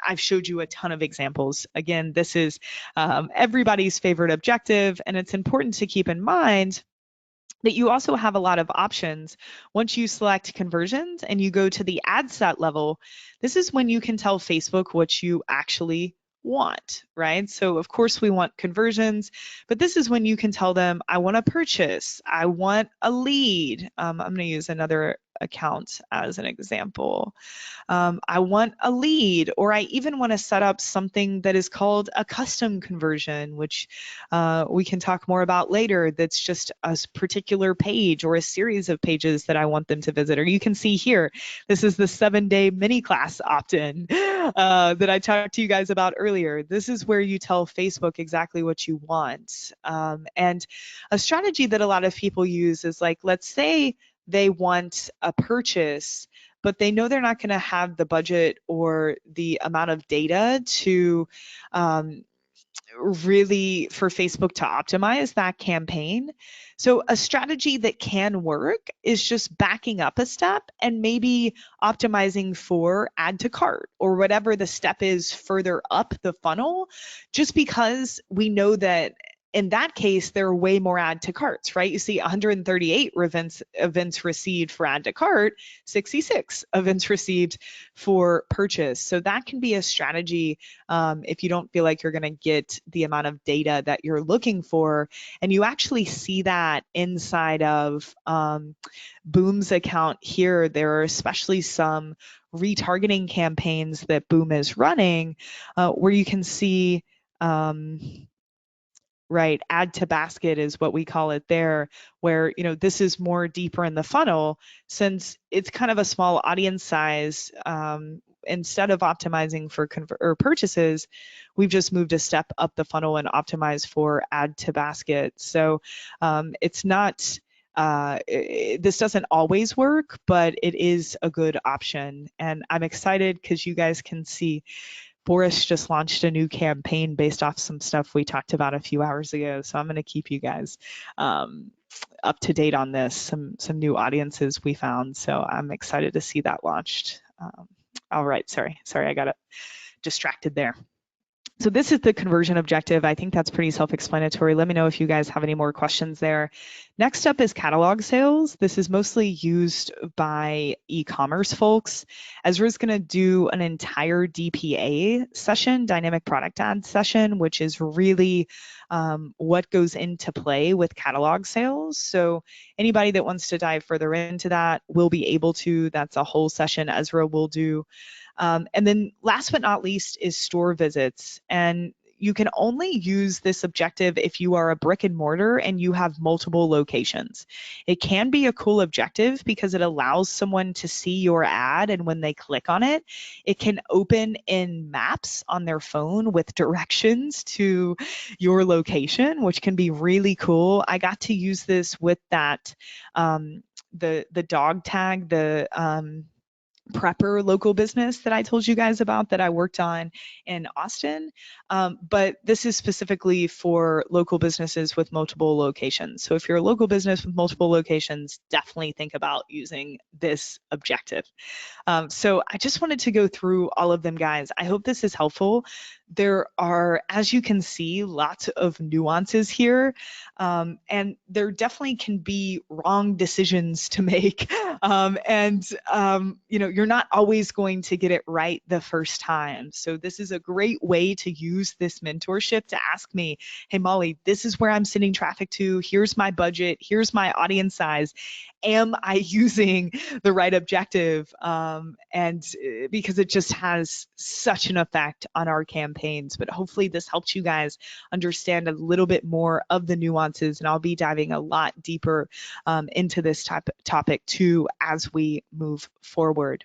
I've showed you a ton of examples. Again, this is everybody's favorite objective, and it's important to keep in mind that you also have a lot of options. Once you select conversions and you go to the ad set level, this is when you can tell Facebook what you actually want, right? So of course we want conversions, but this is when you can tell them, I want a purchase, I want a lead. I'm going to use another account as an example. I want a lead, or I even want to set up something that is called a custom conversion, which we can talk more about later. That's just a particular page or a series of pages that I want them to visit. Or you can see here, this is the 7-day mini class opt-in that I talked to you guys about earlier. This is where you tell Facebook exactly what you want. And a strategy that a lot of people use is like, let's say they want a purchase, but they know they're not going to have the budget or the amount of data to really for Facebook to optimize that campaign. So a strategy that can work is just backing up a step and maybe optimizing for add to cart or whatever the step is further up the funnel, just because we know that in that case, there are way more add to carts, right? You see 138 events received for add to cart, 66 events received for purchase. So that can be a strategy if you don't feel like you're going to get the amount of data that you're looking for. And you actually see that inside of Boom's account here. There are especially some retargeting campaigns that Boom is running where you can see right, add to basket is what we call it there, where this is more deeper in the funnel. Since it's kind of a small audience size, instead of optimizing for purchases, we've just moved a step up the funnel and optimized for add to basket. So it's not this doesn't always work, but it is a good option. And I'm excited because you guys can see Boris just launched a new campaign based off some stuff we talked about a few hours ago. So I'm going to keep you guys up to date on this, some new audiences we found. So I'm excited to see that launched. All right, sorry, I got distracted there. So this is the conversion objective. I think that's pretty self-explanatory. Let me know if you guys have any more questions there. Next up is catalog sales. This is mostly used by e-commerce folks. Ezra's going to do an entire DPA session, dynamic product ad session, which is really what goes into play with catalog sales. So anybody that wants to dive further into that will be able to. That's a whole session Ezra will do. And then last but not least is store visits. And you can only use this objective if you are a brick and mortar and you have multiple locations. It can be a cool objective because it allows someone to see your ad, and when they click on it, it can open in maps on their phone with directions to your location, which can be really cool. I got to use this with that the dog tag, the prepper local business that I told you guys about that I worked on in Austin. But this is specifically for local businesses with multiple locations. So if you're a local business with multiple locations, definitely think about using this objective. So I just wanted to go through all of them, guys. I hope this is helpful. There are, as you can see, lots of nuances here, and there definitely can be wrong decisions to make. You're not always going to get it right the first time. So this is a great way to use this mentorship to ask me, hey, Molly, this is where I'm sending traffic to. Here's my budget. Here's my audience size. Am I using the right objective? Because it just has such an effect on our campaigns. But hopefully this helps you guys understand a little bit more of the nuances, and I'll be diving a lot deeper into this topic too as we move forward.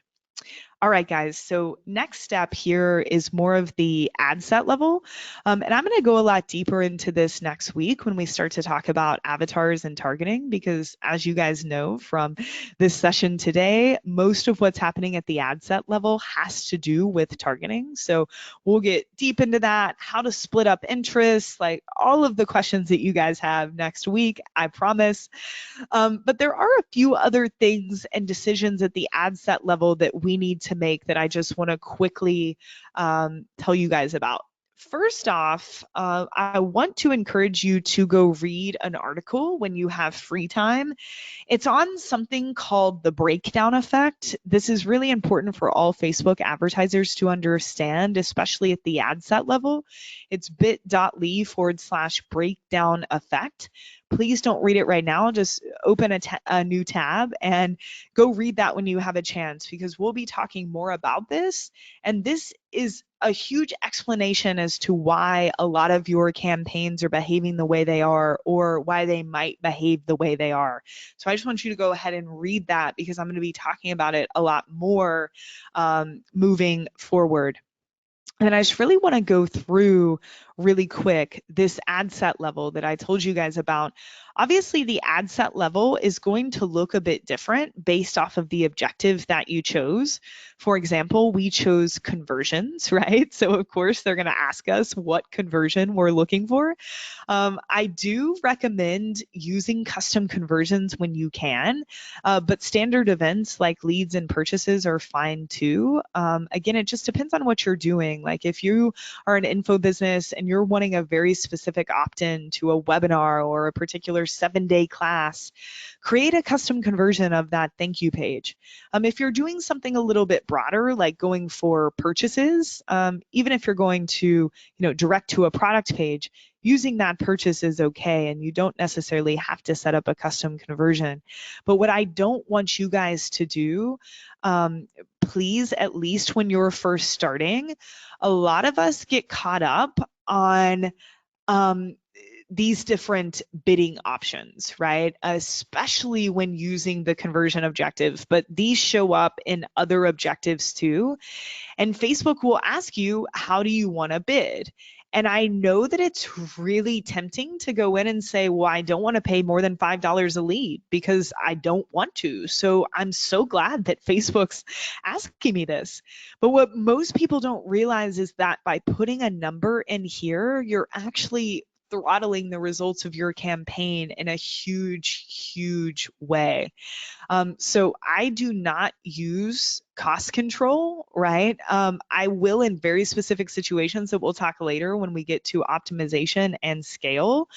All right, guys, so next step here is more of the ad set level. And I'm going to go a lot deeper into this next week when we start to talk about avatars and targeting, because as you guys know from this session today, most of what's happening at the ad set level has to do with targeting. So we'll get deep into that, how to split up interests, like all of the questions that you guys have next week, I promise. But there are a few other things and decisions at the ad set level that we need to make that I just want to quickly tell you guys about. First off, I want to encourage you to go read an article when you have free time. It's on something called the breakdown effect. This is really important for all Facebook advertisers to understand, especially at the ad set level. It's bit.ly/breakdown effect. Please don't read it right now. Just open a new tab and go read that when you have a chance, because we'll be talking more about this. And this is a huge explanation as to why a lot of your campaigns are behaving the way they are, or why they might behave the way they are. So I just want you to go ahead and read that, because I'm going to be talking about it a lot more moving forward. And I just really want to go through really quick, this ad set level that I told you guys about, obviously the ad set level is going to look a bit different based off of the objective that you chose. For example, we chose conversions, right? So of course they're going to ask us what conversion we're looking for. I do recommend using custom conversions when you can, but standard events like leads and purchases are fine too. Again, it just depends on what you're doing. Like if you are an info business and you're wanting a very specific opt-in to a webinar or a particular 7-day class, create a custom conversion of that thank you page. If you're doing something a little bit broader, like going for purchases, even if you're going to, direct to a product page, using that purchase is okay, and you don't necessarily have to set up a custom conversion. But what I don't want you guys to do, please, at least when you're first starting, a lot of us get caught up on these different bidding options, right? Especially when using the conversion objectives, but these show up in other objectives too. And Facebook will ask you, how do you want to bid? And I know that it's really tempting to go in and say, well, I don't want to pay more than $5 a lead because I don't want to. So I'm so glad that Facebook's asking me this. But what most people don't realize is that by putting a number in here, you're actually throttling the results of your campaign in a huge, huge way. So I do not use cost control, right? I will in very specific situations that we'll talk later when we get to optimization and scale.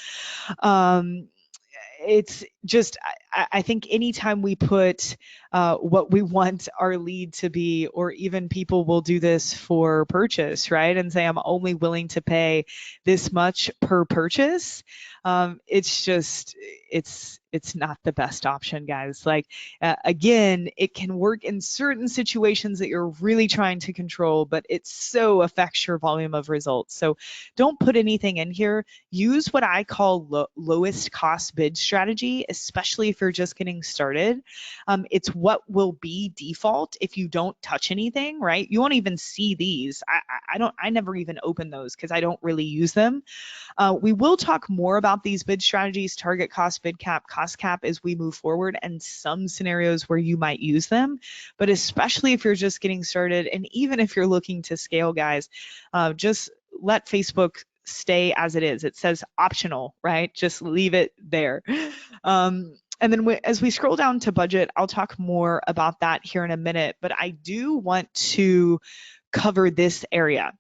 It's just, I think anytime we put what we want our lead to be, or even people will do this for purchase, right? And say, I'm only willing to pay this much per purchase. It's just, it's not the best option, guys. Like, again, it can work in certain situations that you're really trying to control, but it so affects your volume of results. So don't put anything in here. Use what I call lowest cost bid strategy, especially if you're just getting started. It's what will be default if you don't touch anything, right? You won't even see these. I never even open those because I don't really use them. We will talk more about these bid strategies, target cost, bid cap, cost cap, as we move forward, and some scenarios where you might use them. But especially if you're just getting started, and even if you're looking to scale, guys, just let Facebook stay as it is. It says optional, right? Just leave it there. And then as we scroll down to budget, I'll talk more about that here in a minute, but I do want to cover this area.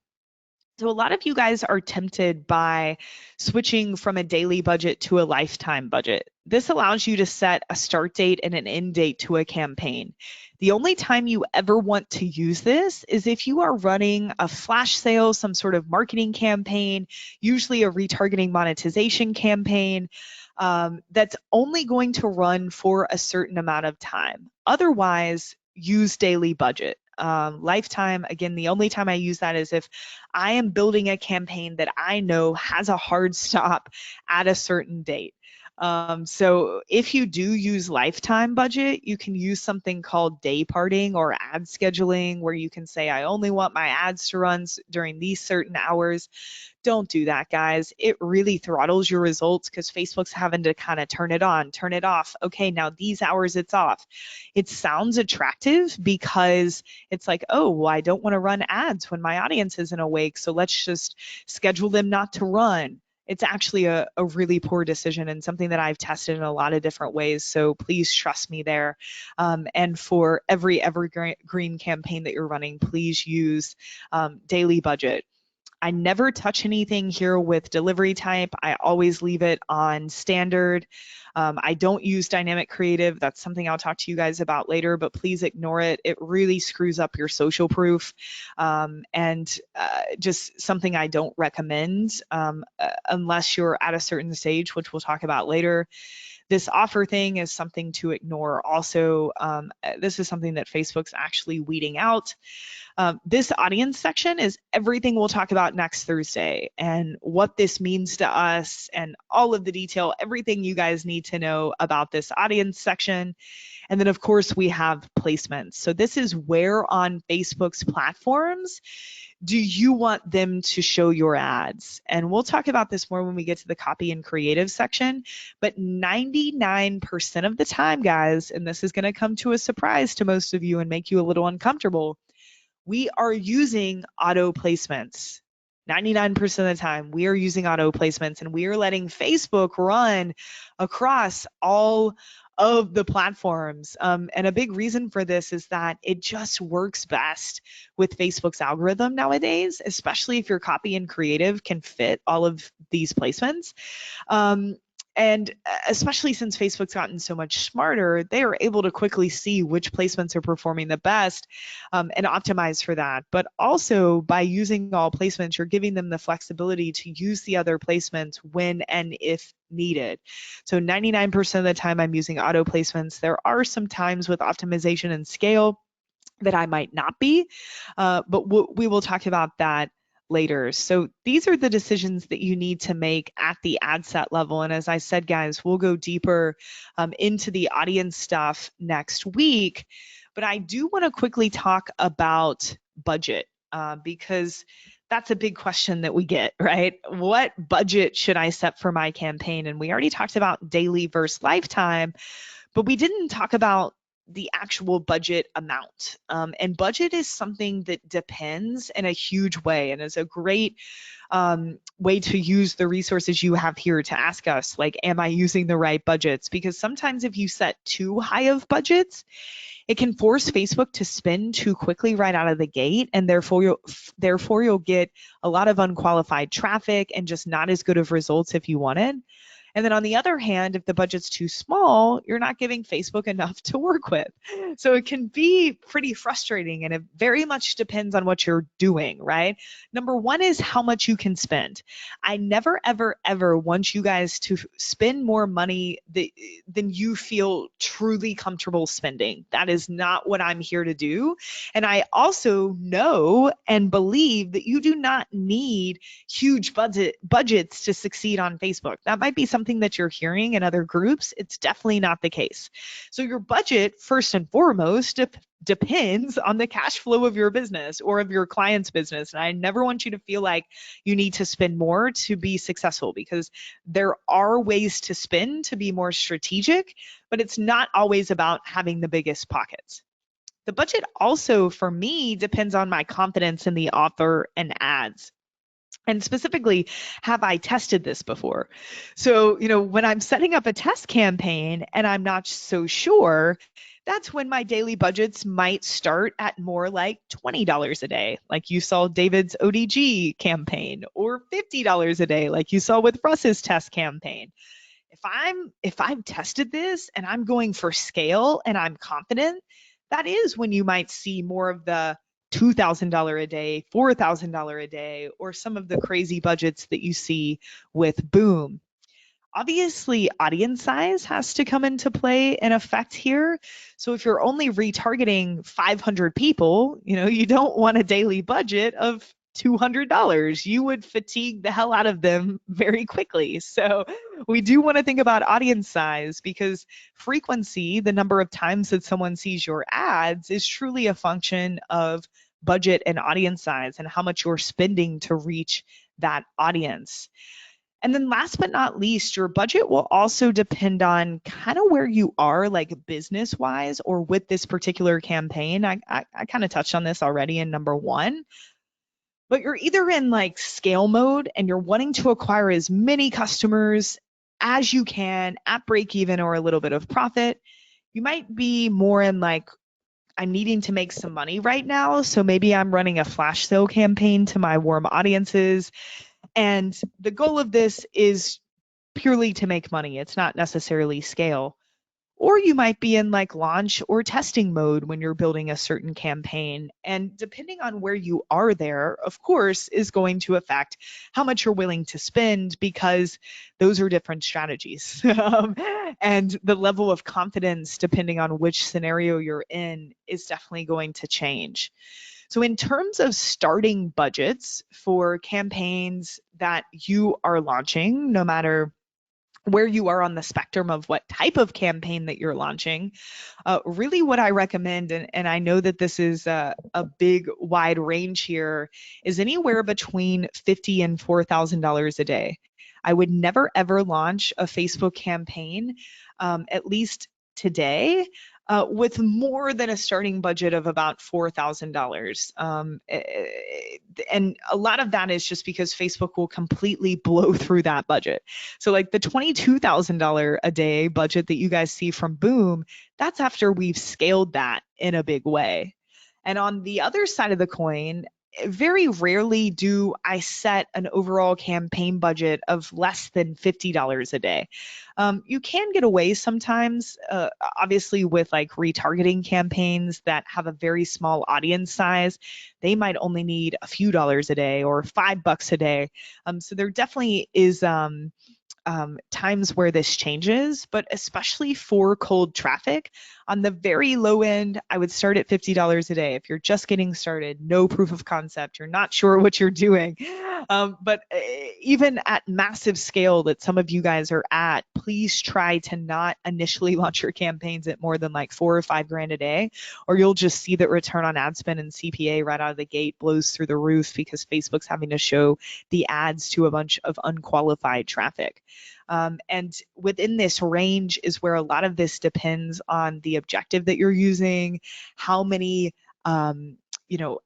So a lot of you guys are tempted by switching from a daily budget to a lifetime budget. This allows you to set a start date and an end date to a campaign. The only time you ever want to use this is if you are running a flash sale, some sort of marketing campaign, usually a retargeting monetization campaign, that's only going to run for a certain amount of time. Otherwise, use daily budget. Lifetime, again, the only time I use that is if I am building a campaign that I know has a hard stop at a certain date. So if you do use lifetime budget, you can use something called day parting or ad scheduling, where you can say, I only want my ads to run during these certain hours. Don't do that, guys. It really throttles your results because Facebook's having to kind of turn it on, turn it off. Okay, now these hours it's off. It sounds attractive because it's like, oh, well, I don't want to run ads when my audience isn't awake, so let's just schedule them not to run. It's actually a really poor decision and something that I've tested in a lot of different ways. So please trust me there. And for every evergreen campaign that you're running, please use daily budget. I never touch anything here with delivery type. I always leave it on standard. I don't use dynamic creative. That's something I'll talk to you guys about later, but please ignore it. It really screws up your social proof, and just something I don't recommend unless you're at a certain stage, which we'll talk about later. This offer thing is something to ignore. Also, this is something that Facebook's actually weeding out. This audience section is everything we'll talk about next Thursday and what this means to us and all of the detail, everything you guys need to know about this audience section. And then, of course, we have placements. So this is where on Facebook's platforms do you want them to show your ads? And we'll talk about this more when we get to the copy and creative section, but 99% of the time, guys, and this is going to come to a surprise to most of you and make you a little uncomfortable, we are using auto placements. 99% of the time, we are using auto placements, and we are letting Facebook run across all of the platforms. And a big reason for this is that it just works best with Facebook's algorithm nowadays, especially if your copy and creative can fit all of these placements. Um, and especially since Facebook's gotten so much smarter, they are able to quickly see which placements are performing the best and optimize for that. But also by using all placements, you're giving them the flexibility to use the other placements when and if needed. So 99% of the time I'm using auto placements. There are some times with optimization and scale that I might not be, but we will talk about that later. So these are the decisions that you need to make at the ad set level. And as I said, guys, we'll go deeper into the audience stuff next week. But I do want to quickly talk about budget because that's a big question that we get, right? What budget should I set for my campaign? And we already talked about daily versus lifetime, but we didn't talk about the actual budget amount. And budget is something that depends in a huge way and is a great way to use the resources you have here to ask us, like, am I using the right budgets? Because sometimes if you set too high of budgets, it can force Facebook to spend too quickly right out of the gate, and therefore you'll get a lot of unqualified traffic and just not as good of results if you wanted. And then on the other hand, if the budget's too small, you're not giving Facebook enough to work with. So it can be pretty frustrating, and it very much depends on what you're doing, right? Number one is how much you can spend. I never, ever, ever want you guys to spend more money than you feel truly comfortable spending. That is not what I'm here to do. And I also know and believe that you do not need huge budgets to succeed on Facebook. That might be something that you're hearing in other groups. It's definitely not the case. So your budget, first and foremost, depends on the cash flow of your business or of your client's business. And I never want you to feel like you need to spend more to be successful, because there are ways to spend to be more strategic, but it's not always about having the biggest pockets. The budget also, for me, depends on my confidence in the offer and ads. And specifically, have I tested this before? So, when I'm setting up a test campaign and I'm not so sure, that's when my daily budgets might start at more like $20 a day, like you saw David's ODG campaign, or $50 a day, like you saw with Russ's test campaign. If I've tested this and I'm going for scale and I'm confident, that is when you might see more of the $2,000 a day, $4,000 a day, or some of the crazy budgets that you see with Boom. Obviously, audience size has to come into play and effect here. So if you're only retargeting 500 people, you don't want a daily budget of $200. You would fatigue the hell out of them very quickly. So we do want to think about audience size, because frequency, the number of times that someone sees your ads, is truly a function of budget and audience size and how much you're spending to reach that audience. And then last but not least, your budget will also depend on kind of where you are, like business wise, or with this particular campaign. I kind of touched on this already in number one, but you're either in like scale mode and you're wanting to acquire as many customers as you can at break even or a little bit of profit. You might be more in like, I'm needing to make some money right now, so maybe I'm running a flash sale campaign to my warm audiences. And the goal of this is purely to make money. It's not necessarily scale. Or you might be in like launch or testing mode when you're building a certain campaign. And depending on where you are there, of course, is going to affect how much you're willing to spend, because those are different strategies. And the level of confidence, depending on which scenario you're in, is definitely going to change. So in terms of starting budgets for campaigns that you are launching, no matter where you are on the spectrum of what type of campaign that you're launching. Really, what I recommend, and I know that this is a big, wide range here, is anywhere between $50 and $4,000 a day. I would never ever launch a Facebook campaign, at least today, with more than a starting budget of about $4,000. And a lot of that is just because Facebook will completely blow through that budget. So, like the $22,000 a day budget that you guys see from Boom, that's after we've scaled that in a big way. And on the other side of the coin, very rarely do I set an overall campaign budget of less than $50 a day. You can get away sometimes, obviously, with like retargeting campaigns that have a very small audience size. They might only need a few dollars a day or $5 a day. So there definitely is times where this changes, but especially for cold traffic, on the very low end, I would start at $50 a day. If you're just getting started, no proof of concept, you're not sure what you're doing. But even at massive scale that some of you guys are at, please try to not initially launch your campaigns at more than like 4 or 5 grand a day, or you'll just see that return on ad spend and CPA right out of the gate blows through the roof because Facebook's having to show the ads to a bunch of unqualified traffic. And within this range is where a lot of this depends on the objective that you're using, how many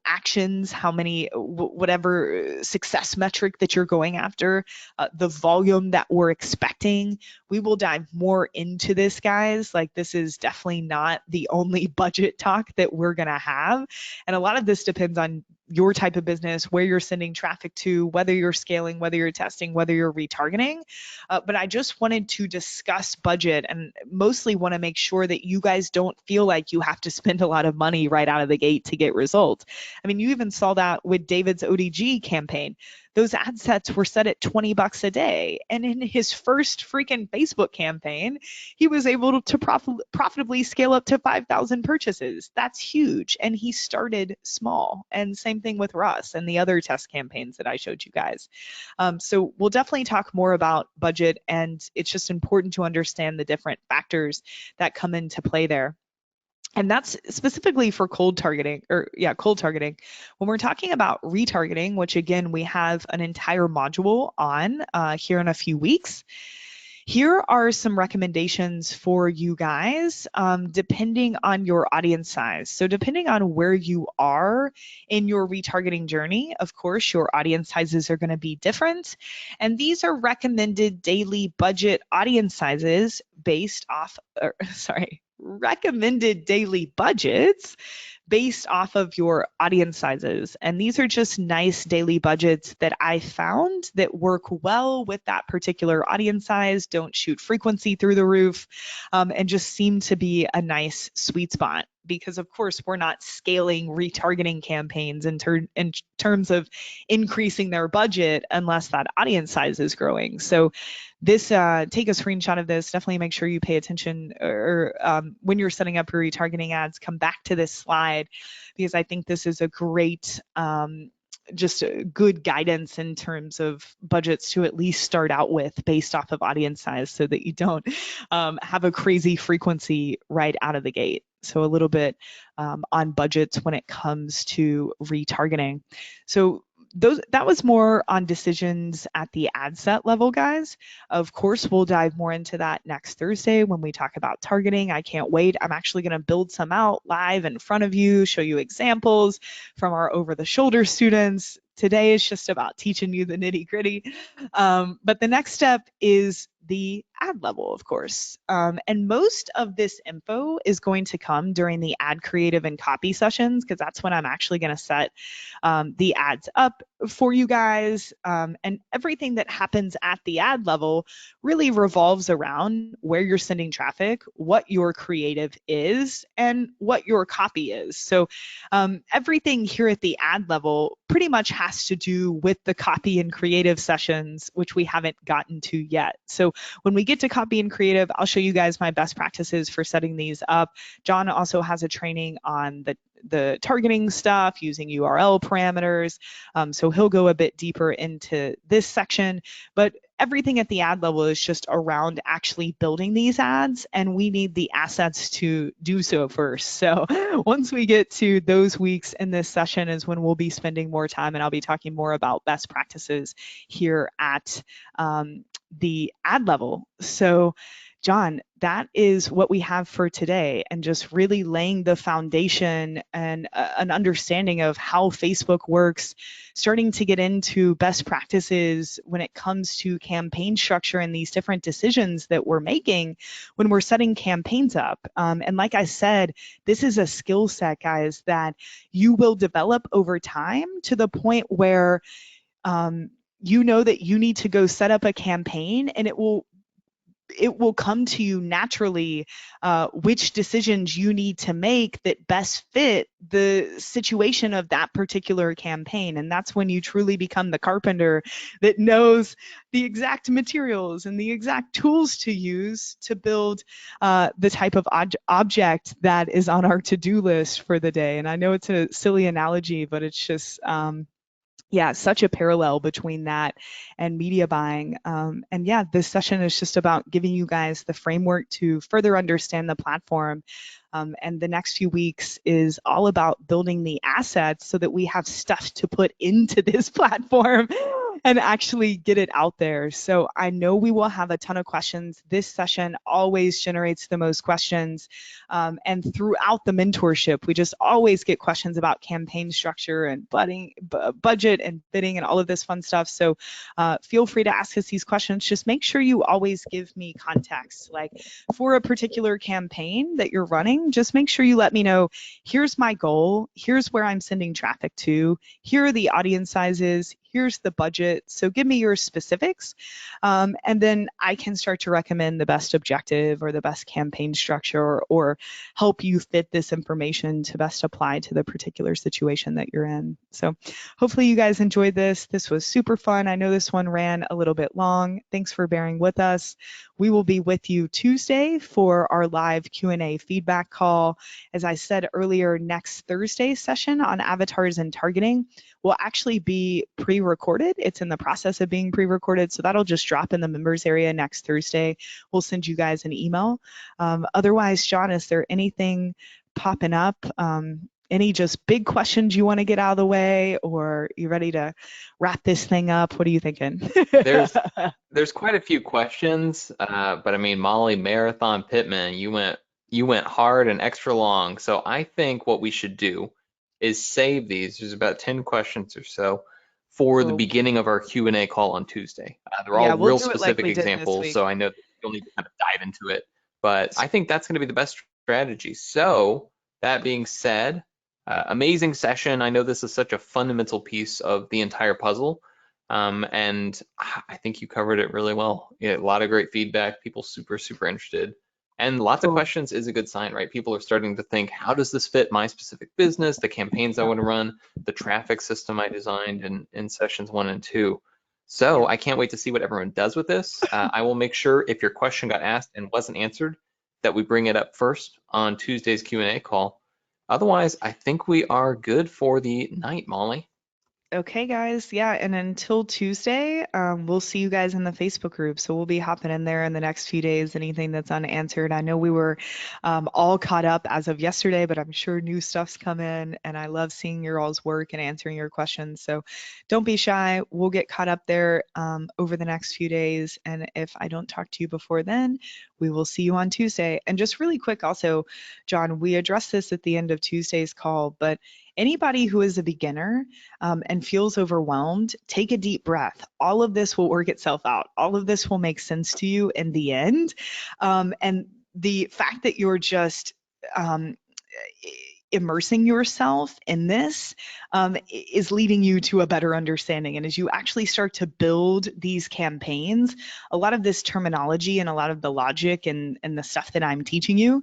actions, how many, whatever success metric that you're going after, the volume that we're expecting. We will dive more into this, guys. Like, this is definitely not the only budget talk that we're going to have. And a lot of this depends on your type of business, where you're sending traffic to, whether you're scaling, whether you're testing, whether you're retargeting. But I just wanted to discuss budget and mostly want to make sure that you guys don't feel like you have to spend a lot of money right out of the gate to get results. I mean, you even saw that with David's ODG campaign. Those ad sets were set at $20 a day. And in his first freaking Facebook campaign, he was able to profitably scale up to 5,000 purchases. That's huge. And he started small. And same thing with Russ and the other test campaigns that I showed you guys. So we'll definitely talk more about budget, and it's just important to understand the different factors that come into play there. And that's specifically for cold targeting. When we're talking about retargeting, which again, we have an entire module on here in a few weeks. Here are some recommendations for you guys, depending on your audience size. So depending on where you are in your retargeting journey, of course, your audience sizes are going to be different. And these are recommended daily budget audience sizes based off, recommended daily budgets based off of your audience sizes. And these are just nice daily budgets that I found that work well with that particular audience size, don't shoot frequency through the roof, and just seem to be a nice sweet spot. Because of course, we're not scaling retargeting campaigns in terms of increasing their budget unless that audience size is growing. So this, take a screenshot of this. Definitely make sure you pay attention, or when you're setting up your retargeting ads, come back to this slide, because I think this is a great, just good guidance in terms of budgets to at least start out with based off of audience size, so that you don't have a crazy frequency right out of the gate. So a little bit on budgets when it comes to retargeting. So that was more on decisions at the ad set level, guys. Of course, we'll dive more into that next Thursday when we talk about targeting. I can't wait. I'm actually going to build some out live in front of you, show you examples from our over-the-shoulder students. Today is just about teaching you the nitty-gritty. But the next step is the ad level, of course. And most of this info is going to come during the ad creative and copy sessions, because that's when I'm actually going to set the ads up for you guys. And everything that happens at the ad level really revolves around where you're sending traffic, what your creative is, and what your copy is. So everything here at the ad level pretty much has to do with the copy and creative sessions, which we haven't gotten to yet. So when we get to copy and creative, I'll show you guys my best practices for setting these up. John also has a training on the targeting stuff using URL parameters. So he'll go a bit deeper into this section. But everything at the ad level is just around actually building these ads, and we need the assets to do so first. So once we get to those weeks in this session is when we'll be spending more time, and I'll be talking more about best practices here at the ad level. So John, that is what we have for today, and just really laying the foundation and an understanding of how Facebook works, starting to get into best practices when it comes to campaign structure and these different decisions that we're making when we're setting campaigns up. And like I said, this is a skill set, guys, that you will develop over time to the point where you know that you need to go set up a campaign, and it will come to you naturally which decisions you need to make that best fit the situation of that particular campaign. And that's when you truly become the carpenter that knows the exact materials and the exact tools to use to build the type of object that is on our to-do list for the day. And I know it's a silly analogy, but it's just yeah, such a parallel between that and media buying. And yeah, this session is just about giving you guys the framework to further understand the platform. And the next few weeks is all about building the assets so that we have stuff to put into this platform and actually get it out there. So I know we will have a ton of questions. This session always generates the most questions. And throughout the mentorship, we just always get questions about campaign structure and budget and bidding and all of this fun stuff. So feel free to ask us these questions. Just make sure you always give me context. Like for a particular campaign that you're running, just make sure you let me know, here's my goal, here's where I'm sending traffic to, here are the audience sizes, here's the budget. So give me your specifics. And then I can start to recommend the best objective or the best campaign structure, or help you fit this information to best apply to the particular situation that you're in. So hopefully you guys enjoyed this. This was super fun. I know this one ran a little bit long. Thanks for bearing with us. We will be with you Tuesday for our live Q&A feedback call. As I said earlier, next Thursday's session on avatars and targeting will actually be pre-recorded. It's in the process of being pre-recorded, so that'll just drop in the members area next Thursday. We'll send you guys an email. Otherwise, John, is there anything popping up? Any just big questions you want to get out of the way, or you ready to wrap this thing up? What are you thinking? There's quite a few questions, but I mean, Molly Marathon Pittman, you went hard and extra long. So I think what we should do is save these. There's about 10 questions or so for the Cool. beginning of our Q&A call on Tuesday. They're Yeah, all we'll real do it like specific we did this examples, week. so I know that you'll need to kind of dive into it. But I think that's going to be the best strategy. So that being said, amazing session. I know this is such a fundamental piece of the entire puzzle. And I think you covered it really well. Yeah, a lot of great feedback, people super, super interested. And lots of Cool. questions is a good sign, right? People are starting to think, how does this fit my specific business, the campaigns I want to run, the traffic system I designed in sessions 1 and 2. So Yeah. I can't wait to see what everyone does with this. I will make sure if your question got asked and wasn't answered, that we bring it up first on Tuesday's Q&A call. Otherwise, I think we are good for the night, Molly. Okay, guys. Yeah, and until Tuesday, we'll see you guys in the Facebook group. So we'll be hopping in there in the next few days. Anything that's unanswered. I know we were all caught up as of yesterday, but I'm sure new stuff's come in, and I love seeing your all's work and answering your questions. So don't be shy. We'll get caught up there over the next few days. And if I don't talk to you before then, we will see you on Tuesday. And just really quick, also, John, we addressed this at the end of Tuesday's call, but anybody who is a beginner and feels overwhelmed, take a deep breath. All of this will work itself out. All of this will make sense to you in the end. And the fact that you're just immersing yourself in this is leading you to a better understanding. And as you actually start to build these campaigns, a lot of this terminology and a lot of the logic and the stuff that I'm teaching you,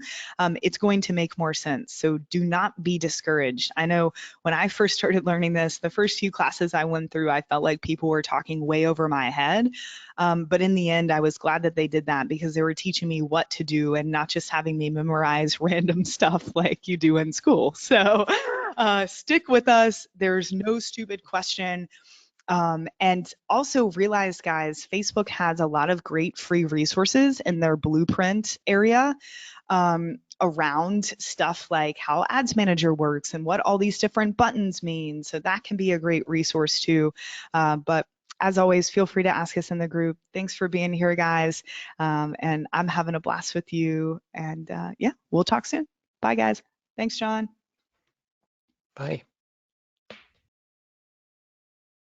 it's going to make more sense. So do not be discouraged. I know when I first started learning this, the first few classes I went through, I felt like people were talking way over my head. But in the end, I was glad that they did that, because they were teaching me what to do and not just having me memorize random stuff like you do in school. So stick with us. There's no stupid question. And also realize, guys, Facebook has a lot of great free resources in their blueprint area around stuff like how Ads Manager works and what all these different buttons mean. So that can be a great resource too. But as always, feel free to ask us in the group. Thanks for being here, guys. And I'm having a blast with you. And yeah, we'll talk soon. Bye, guys. Thanks, John. Bye.